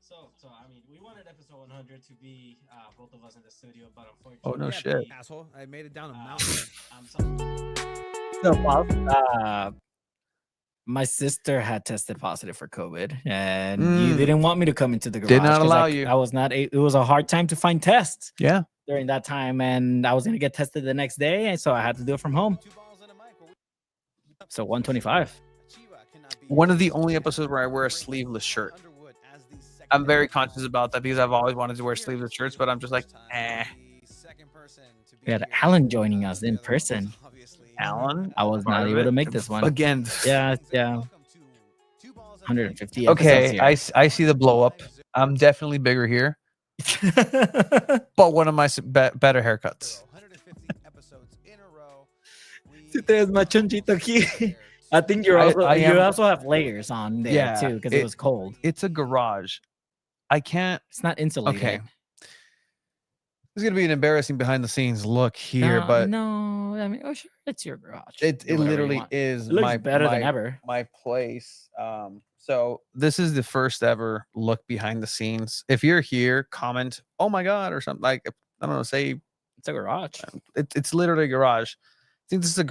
So I mean, we wanted episode 100 to be both of us in the studio, but unfortunately, oh no shit, asshole! I made it down a mountain. So, my sister had tested positive for COVID, and you didn't want me to come into the garage. Did not allow you. I was not. It was a hard time to find tests. Yeah. During that time, and I was gonna get tested the next day, and so I had to do it from home. So 125. One of the only episodes where I wear a sleeveless shirt. I'm very conscious about that because I've always wanted to wear sleeveless shirts, but I'm just like, eh. We had Alan joining us in person. Alan? I was not able to make this one. Again. Yeah. 150. Okay, I see the blow up. I'm definitely bigger here. But one of my better haircuts. I think you also have layers on there too because it was cold. It's a garage. I can't. It's not insulated. Okay. There's gonna be an embarrassing behind the scenes look here, but no, I mean, sure, it's your garage. It literally is. It looks better than ever. My place. So this is the first ever look behind the scenes. If you're here, comment, "Oh my god," or something like, I don't know, say it's a garage. It's literally a garage. think this is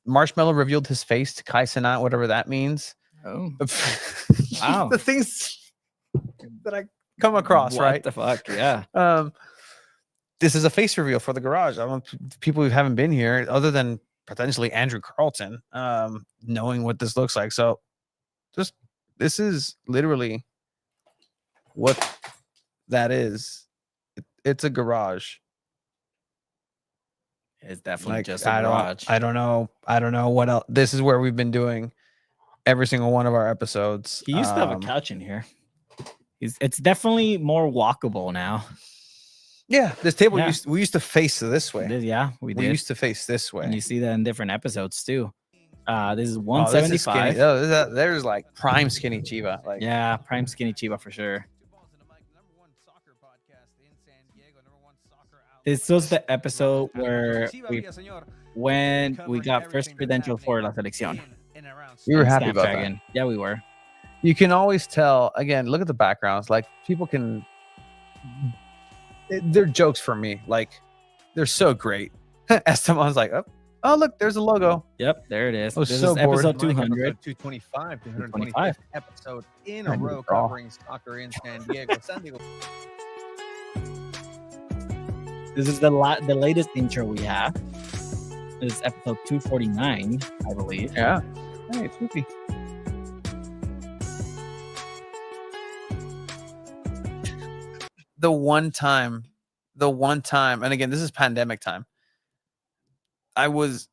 Marshmallow revealed his face to Kai Cenat, whatever that means. Oh, wow. The things that I come across, What right? the fuck? Yeah. This is a face reveal for the garage. I don't know people who haven't been here, other than potentially Andrew Carlton, knowing what this looks like. So, this is literally what that is. It's a garage. It's definitely Like, just a garage. I don't know what else. This is where we've been doing every single one of our episodes. He used to have a couch in here. It's definitely more walkable now. Yeah, this table Yeah. we used to face this way. Yeah, we did. We used to face this way. And you see that in different episodes too. This is Oh, this is 175. skinny. Oh, there's like prime skinny Chiva. Like, Yeah, prime skinny Chiba for sure. This was the episode where when we got first credential for La Selección. we were happy Snapdragon. about that. Yeah, we were. You can always tell. Again, look at the backgrounds. Like, people can. They're jokes for me. Like, they're so great. Esteban's like, oh, look, there's a logo. Yep, there it is. I was This so is bored. episode 200. 225, 225 episode in a row covering soccer in San Diego. This is the latest intro we have. This is episode 249, I believe. Yeah. Hey, spooky. The one time, and again, this is pandemic time, I was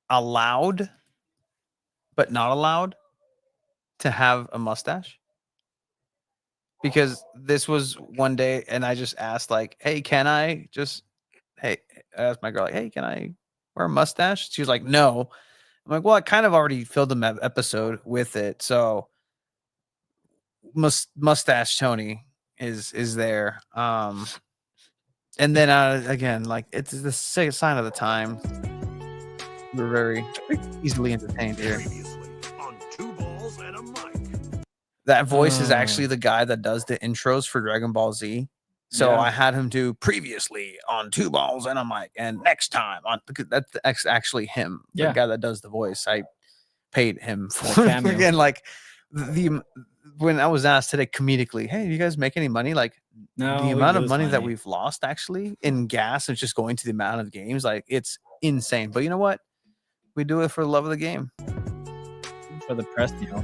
allowed, but not allowed to have a mustache. Because this was one day, and I just asked, like, hey, I asked my girl, like, hey, can I wear a mustache? She was like, no. I'm like, well, I kind of already filled the episode with it. So mustache Tony is there. And then again, like, it's the sign of the time. We're very easily entertained here. That voice is actually the guy that does the intros for Dragon Ball Z. So Yeah. I had him do previously on Two Balls and a Mic, and next time on, that's actually him, the Yeah. guy that does the voice. I paid him for cameo. again, like when I was asked today comedically, hey, do you guys make any money? Like, No, the we amount of lose money that we've lost actually in gas is just going to the amount of games. Like, it's insane. But you know what? We do it for the love of the game. For the press deal.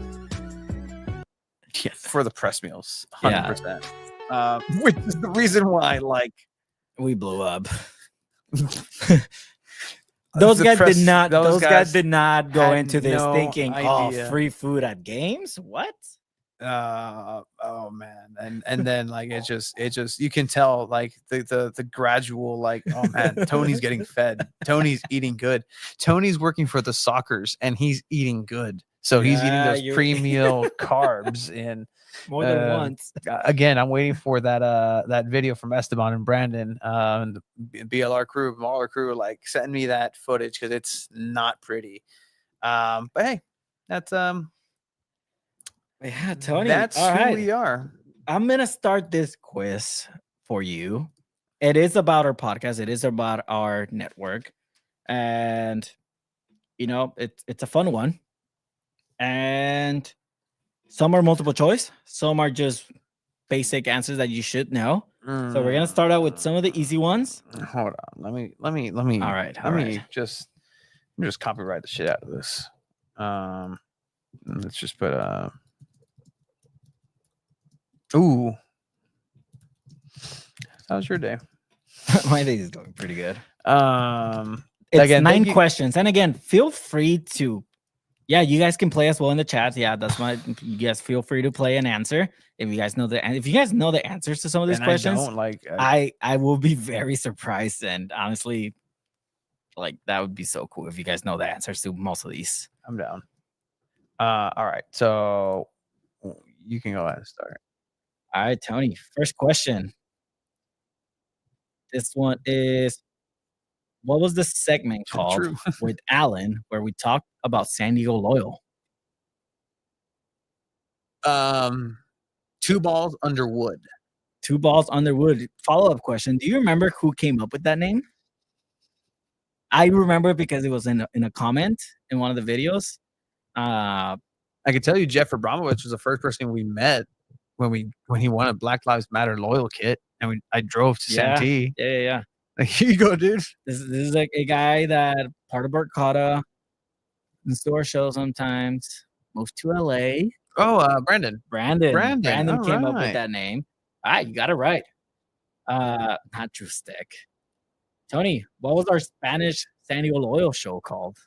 Yes. For the press meals. Yeah. 100%. Which is the reason why, like, We blew up. Those guys did not go had into this no thinking, idea. oh, free food at games? What? Oh man, and then like it just you can tell, like, the gradual, like, oh man, Tony's getting fed, Tony's eating good, Tony's working for the Soccers and he's eating good, so he's eating Yeah, those pre-meal carbs. And More than once. again, I'm waiting for that video from Esteban and Brandon, and the BLR crew, Mauler crew, like, send me that footage because it's not pretty. But hey, that's Yeah, Tony. that's all who right. we are. I'm gonna start this quiz for you. It is about our podcast. It is about our network, and you know, it's a fun one. And some are multiple choice, some are just basic answers that you should know. So we're gonna start out with some of the easy ones. Hold on. Let me. All right. Let me just copyright the shit out of this. Let's just put Ooh. How's your day? My day is going pretty good. It's It's again, 9 questions, and again, feel free to. Yeah, you guys can play as well in the chat. Yeah, that's my. You guys feel free to play and answer if you guys know the answers to some of these questions. I don't like. I will be very surprised, and honestly, like, that would be so cool if you guys know the answers to most of these. I'm down. All right. So you can go ahead and start. All right, Tony. First question. This one is, what was the segment called True. with Alan where we talked about San Diego Loyal? Two balls under wood. 2 balls under wood. Follow-up question. Do you remember who came up with that name? I remember because it was in a comment in one of the videos. I can tell you, Jeff Abramovich was the first person we met when he won a Black Lives Matter loyal kit, and I drove to Santee. Yeah. Like, here you go, dude. This is like a guy that part of Barcata, and store show sometimes, moved to LA. Oh, Brandon Brandon came up with right. that name. All right, you got it right. Not Drew Stick. Tony, what was our Spanish San Diego Loyal show called?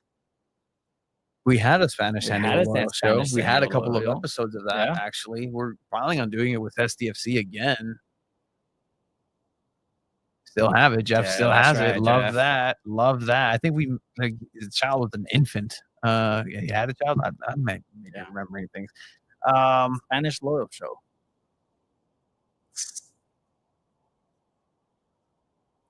We had a Spanish We San had Diego a Loyal show. Spanish We San had a Diego couple of Loyal. episodes of that, Yeah. actually. We're planning on doing it with SDFC again. Still have it. Jeff Yeah, still that's has it. right, Love Jeff. that. Love that. I think the child was an infant. Yeah, he had a child. I might be remembering things. Spanish Loyal show.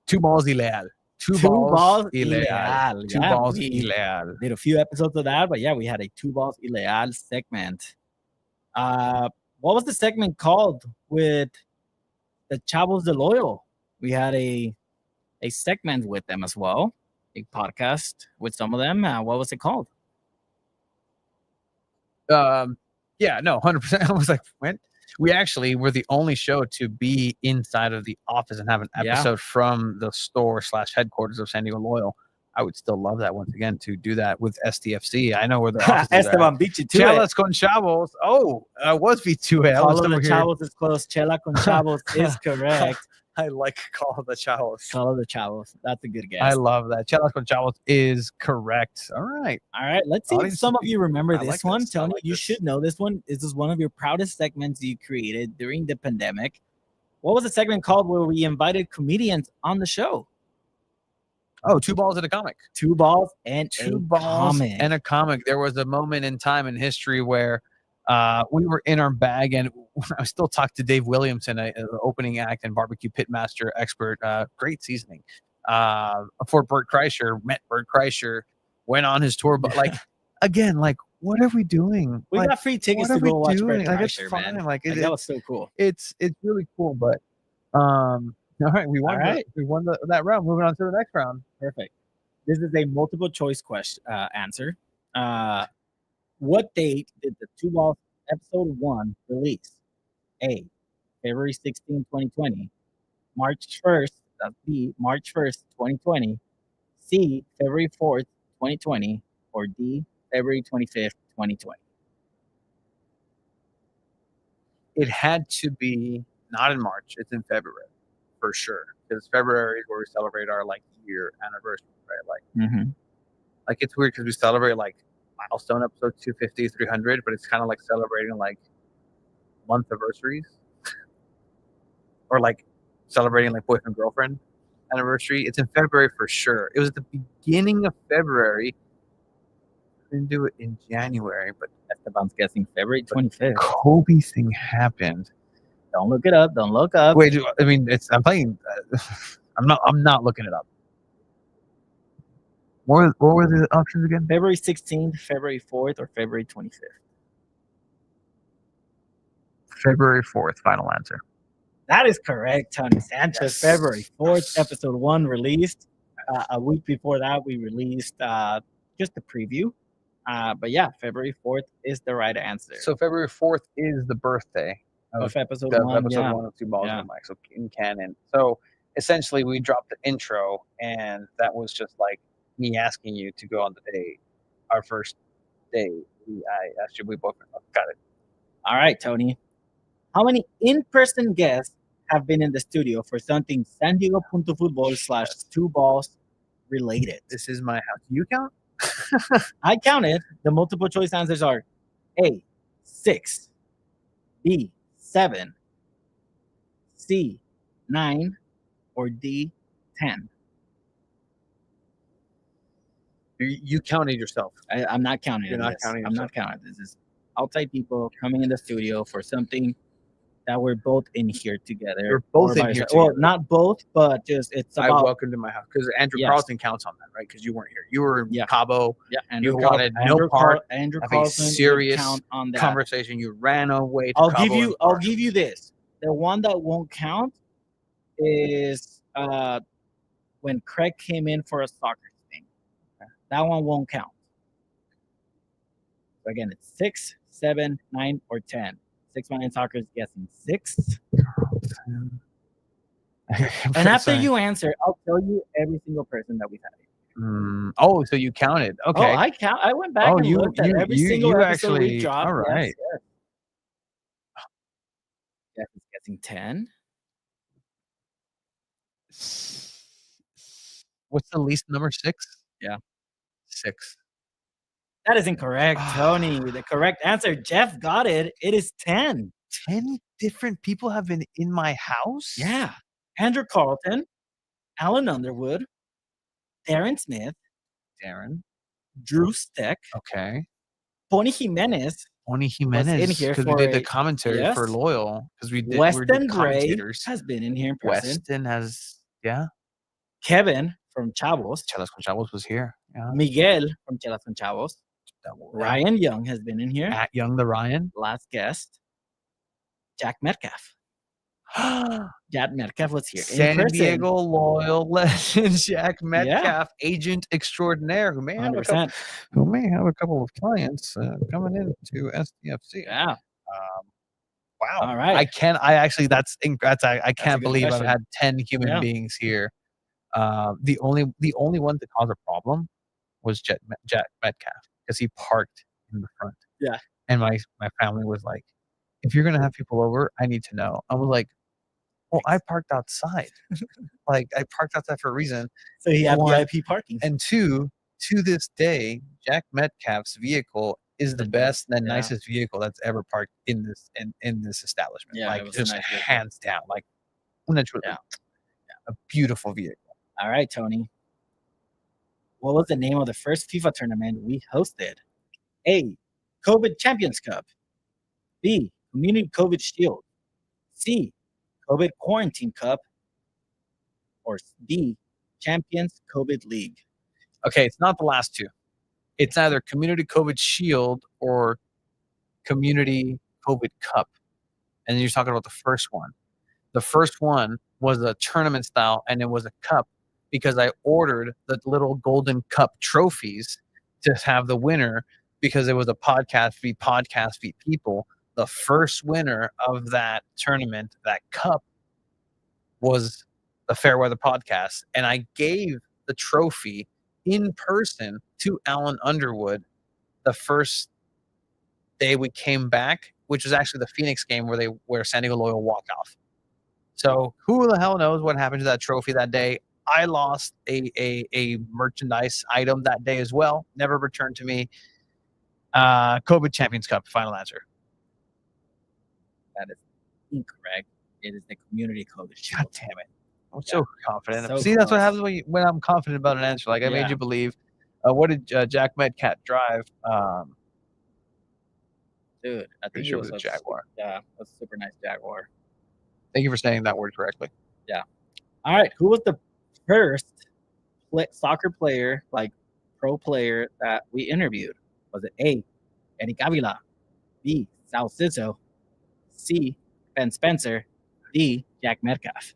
Two balls ileal. Two balls ileal. Two Yeah, balls we ileal. did a few episodes of that, but yeah, we had a two balls ileal segment. What was the segment called with the Chavos de Loyal? We had a segment with them as well, a podcast with some of them. What was it called? Yeah, no, 100%. I was like, when? We actually were the only show to be inside of the office and have an episode from the store / headquarters of San Diego Loyal. I would still love that once again to do that with STFC. I know where their offices are. Esteban beat you to it. Chelas con Chavos. Oh, I was V2A. I was Call of the over here. Chavos is close. Chela con Chavos is correct. I like Call of the Chavos. Call of the Chavos. That's a good guess. I love that. Chelas con Chavos is correct. All right. Let's see if some of you remember I this like one. this. I Tony, like you this. should know this one. This is one of your proudest segments you created during the pandemic. What was the segment called where we invited comedians on the show? Oh, two balls and a comic. Two balls and Two balls comic. and a comic. There was a moment in time in history where we were in our bag, and I still talk to Dave Williamson, an opening act and barbecue pitmaster expert. Great seasoning. For Bert Kreischer, met Bert Kreischer, went on his tour, but like again, like what are we doing? We Like, got free tickets what to are go we watch doing? Bert Like, it's Kreischer, fine. man. Like, That was so cool. It's really cool, but all right, we won. All right. We won that round. Moving on to the next round. Perfect. This is a multiple choice question answer. What date did the Two Balls episode 1 release? A, February 16, 2020. March 1st, that's B, March 1st, 2020. C, February 4th, 2020. Or D, February 25th, 2020. It had to be not in March. It's in February for sure. Because February is where we celebrate our like year anniversary, right? Like it's weird because we celebrate like milestone episode 250, 300, but it's kind of like celebrating like month anniversaries or like celebrating like boyfriend girlfriend anniversary. It's in February for sure. It was at the beginning of February. We didn't do it in January, but Esteban's guessing February 25th. Kobe thing happened. Don't look it up. Don't look up. Wait, I mean, I'm playing. I'm not looking it up. What were the options again? February 16th, February 4th, or February 25th? February 4th, final answer. That is correct, Tony Sanchez. Yes. February 4th, episode 1 released. A week before that, we released just a preview. But yeah, February 4th is the right answer. So February 4th is the birthday of episode of 1. episode Yeah. 1 of Two Balls Yeah. and a Mic, so in canon. So essentially, we dropped the intro, and that was just like me asking you to go on the date. Our first date. I asked you, we both got it. All right, Tony. How many in-person guests have been in the studio for something San Diego Punto Football / Two Balls related? This is my house. You count? I counted. The multiple choice answers are A, 6, B, 7, C, 9, or D, 10. You counted yourself. I'm not counting. You're not this. counting I'm not counting. This is outside people coming in the studio for something that we're both in here together. We're both or in by here ourselves. Well, together. not both, but just it's I about welcome to my house because Andrew Yes. Carlson counts on that, right? Because you weren't here. You were in Cabo. yeah. You wanted no part Andrew of a Carlson would serious count on that. conversation. You ran away. To I'll Cabo give you. and I'll Carson. give you this. The one that won't count is when Craig came in for a soccer thing. That one won't count. So again, it's 6, 7, 9, or 10. 6 Million Soccer is guessing 6. And after you answer, I'll tell you every single person that we've had. Oh, so you counted? Okay. Oh, I went back and looked at every single you episode we actually. dropped. All right. Yes. Jeff is guessing 10. What's the least number? 6? Yeah. 6. That is incorrect, Tony. The correct answer, Jeff got it. It is 10. 10 different people have been in my house? Yeah. Andrew Carlton, Alan Underwood, Darren Smith, Drew Steck, Okay. Pony Jimenez, Tony in Jimenez, here because we for did the a- commentary for yes. Loyal, because we did Weston Gray commentators. has been in here in person. Weston has, yeah. Kevin from Chavos. Chelas con Chavos was here. Yeah. Miguel from Chelas con Chavos. Ryan Young has been in here. At Young the Ryan. Last guest. Jack Metcalf. Jack Metcalf was here in San person. Diego Loyal legend Jack Metcalf, agent extraordinaire, who may have 100%. a couple of clients coming into SDFC. Yeah. Wow. All right. I can't good believe question. I've had 10 human beings here. The only one that caused a problem was Jack Metcalf, because he parked in the front. Yeah. And my family was like, if you're gonna have people over, I need to know. I was like, well, I parked outside. Like, I parked outside for a reason. So he had One, VIP parking. And two, to this day, Jack Metcalf's vehicle is the best and nicest vehicle that's ever parked in this establishment. Yeah, like, it was a just nice vehicle. hands down. Like, literally, a beautiful vehicle. All right, Tony. What was the name of the first FIFA tournament we hosted? A. COVID Champions Cup. B. Community COVID Shield. C. COVID Quarantine Cup. Or D. Champions COVID League. Okay, it's not the last two. It's either Community COVID Shield or Community COVID Cup. And then you're talking about the first one. The first one was a tournament style, and it was a cup because I ordered the little golden cup trophies to have the winner, because it was a podcast beat people. The first winner of that tournament, that cup, was the Fairweather podcast. And I gave the trophy in person to Alan Underwood the first day we came back, which was actually the Phoenix game where San Diego Loyal walked off. So who the hell knows what happened to that trophy that day? I lost a merchandise item that day as well. Never returned to me. COVID Champions Cup, final answer. That is incorrect. It is the Community COVID Shield. God damn it. I'm so confident. So See, that's what close. happens when I'm confident about an answer. Like, I made you believe. What did Jack Metcalf drive? Dude, I think sure it was a Jaguar. Yeah, a super nice Jaguar. Thank you for saying that word correctly. Yeah. All right. Who was the first soccer player, like pro player, that we interviewed? Was it A. Eric Avila, B. Sal Sizzo, C. Ben Spencer, D. Jack Metcalf?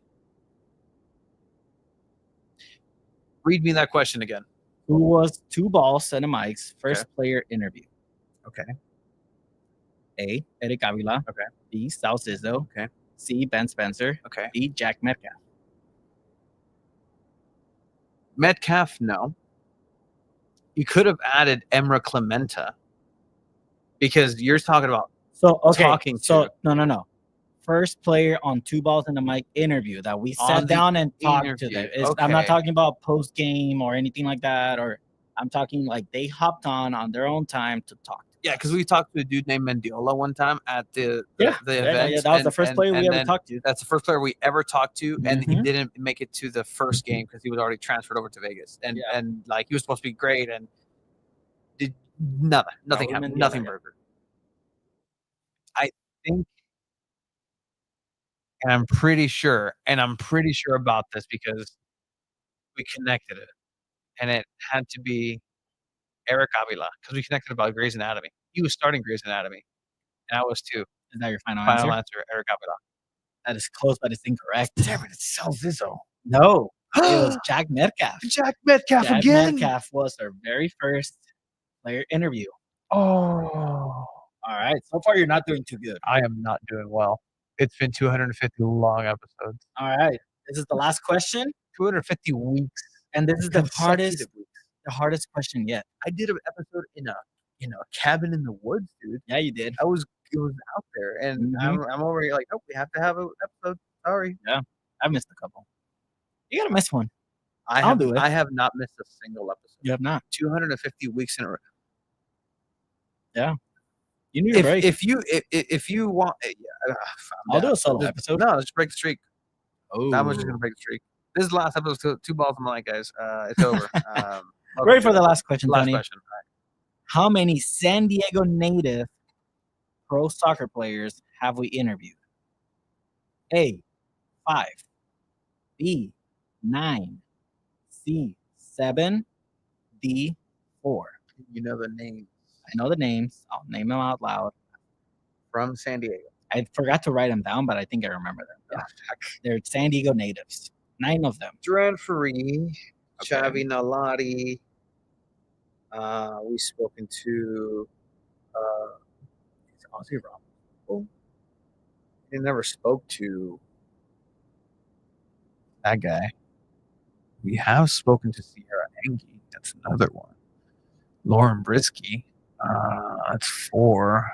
Read me that question again. Who was Two Balls and a Mike's first player interview? Okay. A. Eric Avila. Okay. B. Sal Sizzo. Okay. C. Ben Spencer. Okay. D. Jack Metcalf. Metcalf, no. You could have added Emra Clementa, because you're talking about talking to. No. First player on Two Balls and a Mic interview that we sat down and talked to them. I'm not talking about post game or anything like that, or I'm talking like they hopped on their own time to talk. Yeah, because we talked to a dude named Mendiola one time at the event. Yeah, that was the first player we ever talked to. That's the first player we ever talked to, and he Mhm. didn't make it to the first game because he was already transferred over to Vegas, and like he was supposed to be great, and did nothing happened, nothing burger. I think, and I'm pretty sure about this because we connected it, and it had to be Eric Avila, because we connected about Grey's Anatomy. He was starting Grey's Anatomy, and I was too. Is that your final Final answer? answer, Eric Avila. That is close, but it's incorrect. Damn it, it's Sal Zizzo. No. It was Jack Metcalf. Jack Metcalf Jack again. Metcalf was our very first player interview. Oh, All right. So far, you're not doing too good. I am not doing well. It's been 250 long episodes. All right. This is the last question, 250 weeks. and this is the hardest, consecutive weeks. the hardest question yet. I did an episode in a cabin in the woods, dude. Yeah, you did. It was out there, and I'm over here like, nope, we have to have an episode. Sorry, Yeah, I missed a couple. You gotta miss one. I'll I'll do it. I have not missed a single episode. You have not. 250 weeks in a row. Yeah. You need a break. If you want, I'll do a solo episode. No, let's break the streak. Oh, I'm just gonna break the streak. This is the last episode. Two balls in the line, guys. It's over. ready for the last question, last Tony? question. How many San Diego native pro soccer players have we interviewed? A, 5. B, 9. C, 7. D, 4. You know the names I know the names. I'll name them out loud. from San Diego. I forgot to write them down, but I think I remember them. They're San Diego natives. 9 of them. Duran Ferrini, Xavi Nalati. We've spoken to Ozzy Ramos. He never spoke to that guy. We have spoken to Sierra Engie. That's another one. Lauren Brisky. That's 4.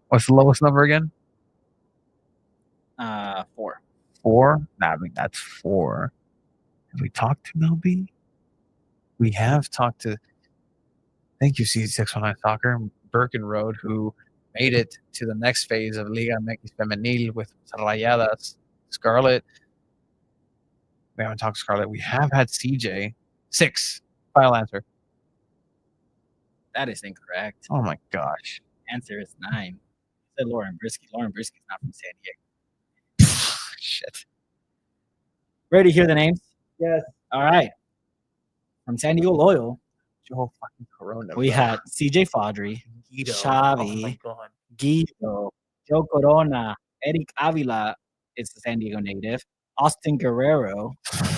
What's the lowest number again? 4. 4? Nah, I mean, that's 4. Have we talked to Mel B? We have talked to, thank you, C619 Soccer, Birken Road, who made it to the next phase of Liga MX Femenil with Rayadas. Scarlett. We haven't talked to Scarlett. We have had CJ. 6. Final answer. That is incorrect. Oh my gosh. Answer is 9. You said Lauren Brisky. Lauren Brisky is not from San Diego. Shit. Ready to hear the names? Yes. All right. From San Diego Loyal, Joe fucking Corona. we had CJ Fodry, Guido. Xavi, Oh my God. Guido, Joe Corona, Eric Avila is the San Diego native, Austin Guerrero, San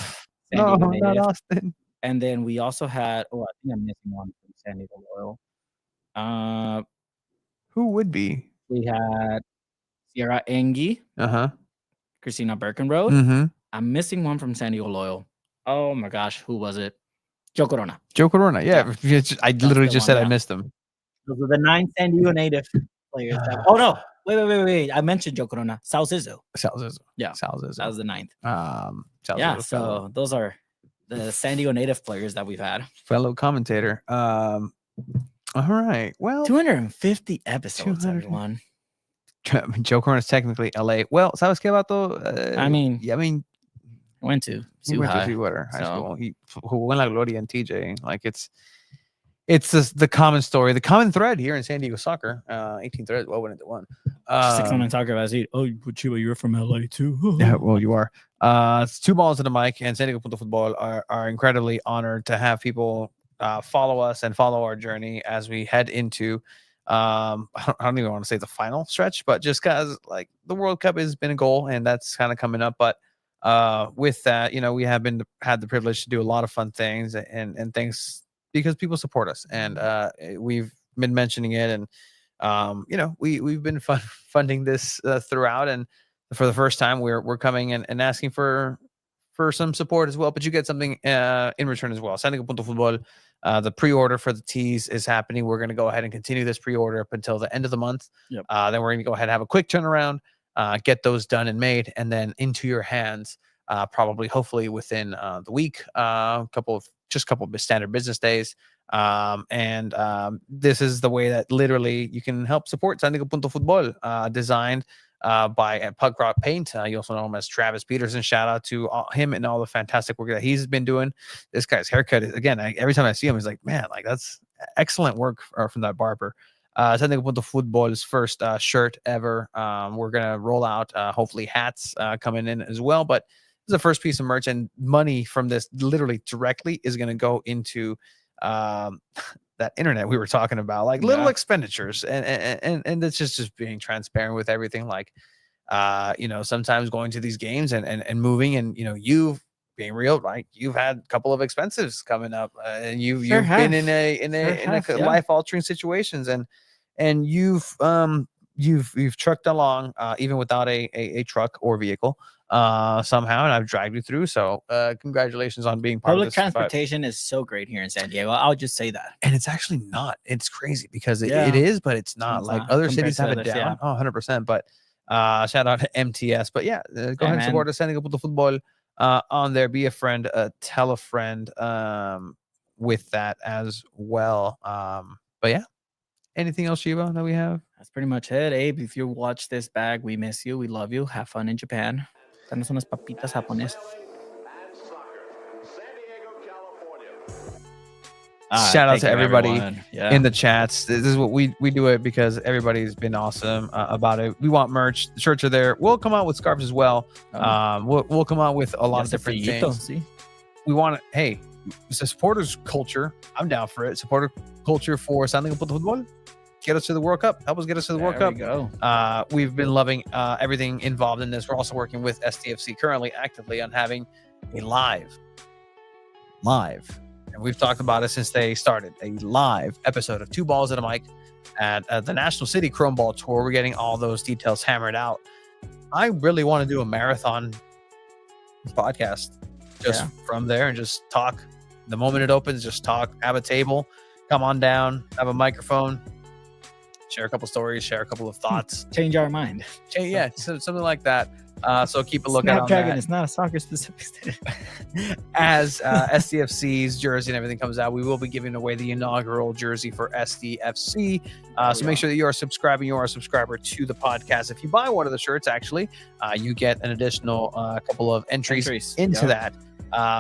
No, Diego not native. Austin. And then we also had, I think I'm missing one from San Diego Loyal. Who would be? We had Sierra Engie, Uh-huh. Christina Birkenroad. Mm-hmm. I'm missing one from San Diego Loyal. Oh my gosh, who was it? Joe Corona. Joe Corona. Yeah. I literally the just one, said I yeah. missed him. Those are the 9 San Diego native players. Oh no! Wait! I mentioned Joe Corona. Sal Zizzo. Sal Zizzo. Yeah, Sal Zizzo. that was the 9th. Sal Yeah, Zizzo, so those are the San Diego native players that we've had. fellow commentator. All right. Well, 250 episodes, 200. everyone. Joe Corona is technically LA. Well, ¿sabes qué, vato? I mean, yeah, I mean, went to he went to High. Sweetwater High so- School. He jugó en La Gloria and TJ. Like it's the common story, the common thread here in San Diego soccer. 18 threads, well, went into one. 619 talker about it. Oh, Chiba, you're from LA too. Yeah, well, you are. It's 2 balls to the mic, and San Diego Punto Football are incredibly honored to have people follow us and follow our journey as we head into. I don't even want to say the final stretch, but just because like the World Cup has been a goal, and that's kind of coming up. But with that, we have had the privilege to do a lot of fun things and things because people support us, and we've been mentioning it, and we've been funding this throughout, and for the first time we're coming and asking for some support as well, but you get something in return as well. San Diego Punto Football, the pre-order for the tees is happening. We're going to go ahead and continue this pre-order up until the end of the month. Yep. Then we're going to go ahead and have a quick turnaround, get those done and made, and then into your hands hopefully within the week, couple of standard business days. This is the way that literally you can help support San Diego Punto Football, designed by Pug Rock Paint. You also know him as Travis Peterson. Shout out to him and all the fantastic work that he's been doing. This guy's haircut is, again, every time I see him, he's like, man, like that's excellent work from that barber. San Diego Punto Football's first shirt ever. We're gonna roll out hopefully hats coming in as well, but this is the first piece of merch, and money from this literally directly is going to go into that internet we were talking about, like little expenditures, and it's just being transparent with everything. Like sometimes going to these games and moving, and you've being real, like you've had a couple of expenses coming up, and you've been in life altering situations, and you've trucked along even without a truck or vehicle somehow, and I've dragged you through. So congratulations on being part Public of this. transportation is so great here in San Diego. I'll just say that. And it's actually not. It's crazy because it is, but it's not. It's like not other compared cities to have it others, down. yeah. 100%. But shout out to MTS. But yeah, go ahead and man. support us. Sending up with the football on there. Be a friend. Tell a friend with that as well. But yeah. Anything else, Shiva, that we have? That's pretty much it. Abe, if you watch this bag, we miss you. We love you. Have fun in Japan. Danos unas papitas japonesas. Shout out to everybody Yeah. in the chats. This is what we do it because everybody's been awesome about it. We want merch. The shirts are there. We'll come out with scarves as well. We'll come out with a lot of different things. We want to, hey, it's a supporters culture. I'm down for it. Supporter culture for Standing Up with the Football. Get us to the World Cup. Help us get us to the World Cup. Go. We've been loving everything involved in this. We're also working with STFC currently actively on having a live, and we've talked about it since they started, a live episode of Two Balls and a Mic at the National City Chrome Ball Tour. We're getting all those details hammered out. I really want to do a marathon podcast just from there and just talk. The moment it opens, just talk, have a table, come on down, have a microphone, share a couple stories, share a couple of thoughts. Change our mind. Yeah, something like that. So keep a lookout on Snapdragon that. is not a soccer specific state. As SDFC's jersey and everything comes out, we will be giving away the inaugural jersey for SDFC. So make sure that you are subscribing. You are a subscriber to the podcast. If you buy one of the shirts, actually, you get an additional couple of entries into that.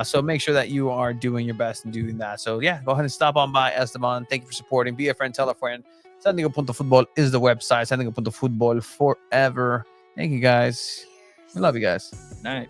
So make sure that you are doing your best in doing that. So yeah, go ahead and stop on by Esteban. Thank you for supporting. Be a friend, tell a friend. Sandiego.football is the website. Sandiego.football forever. Thank you guys. We love you guys. Night.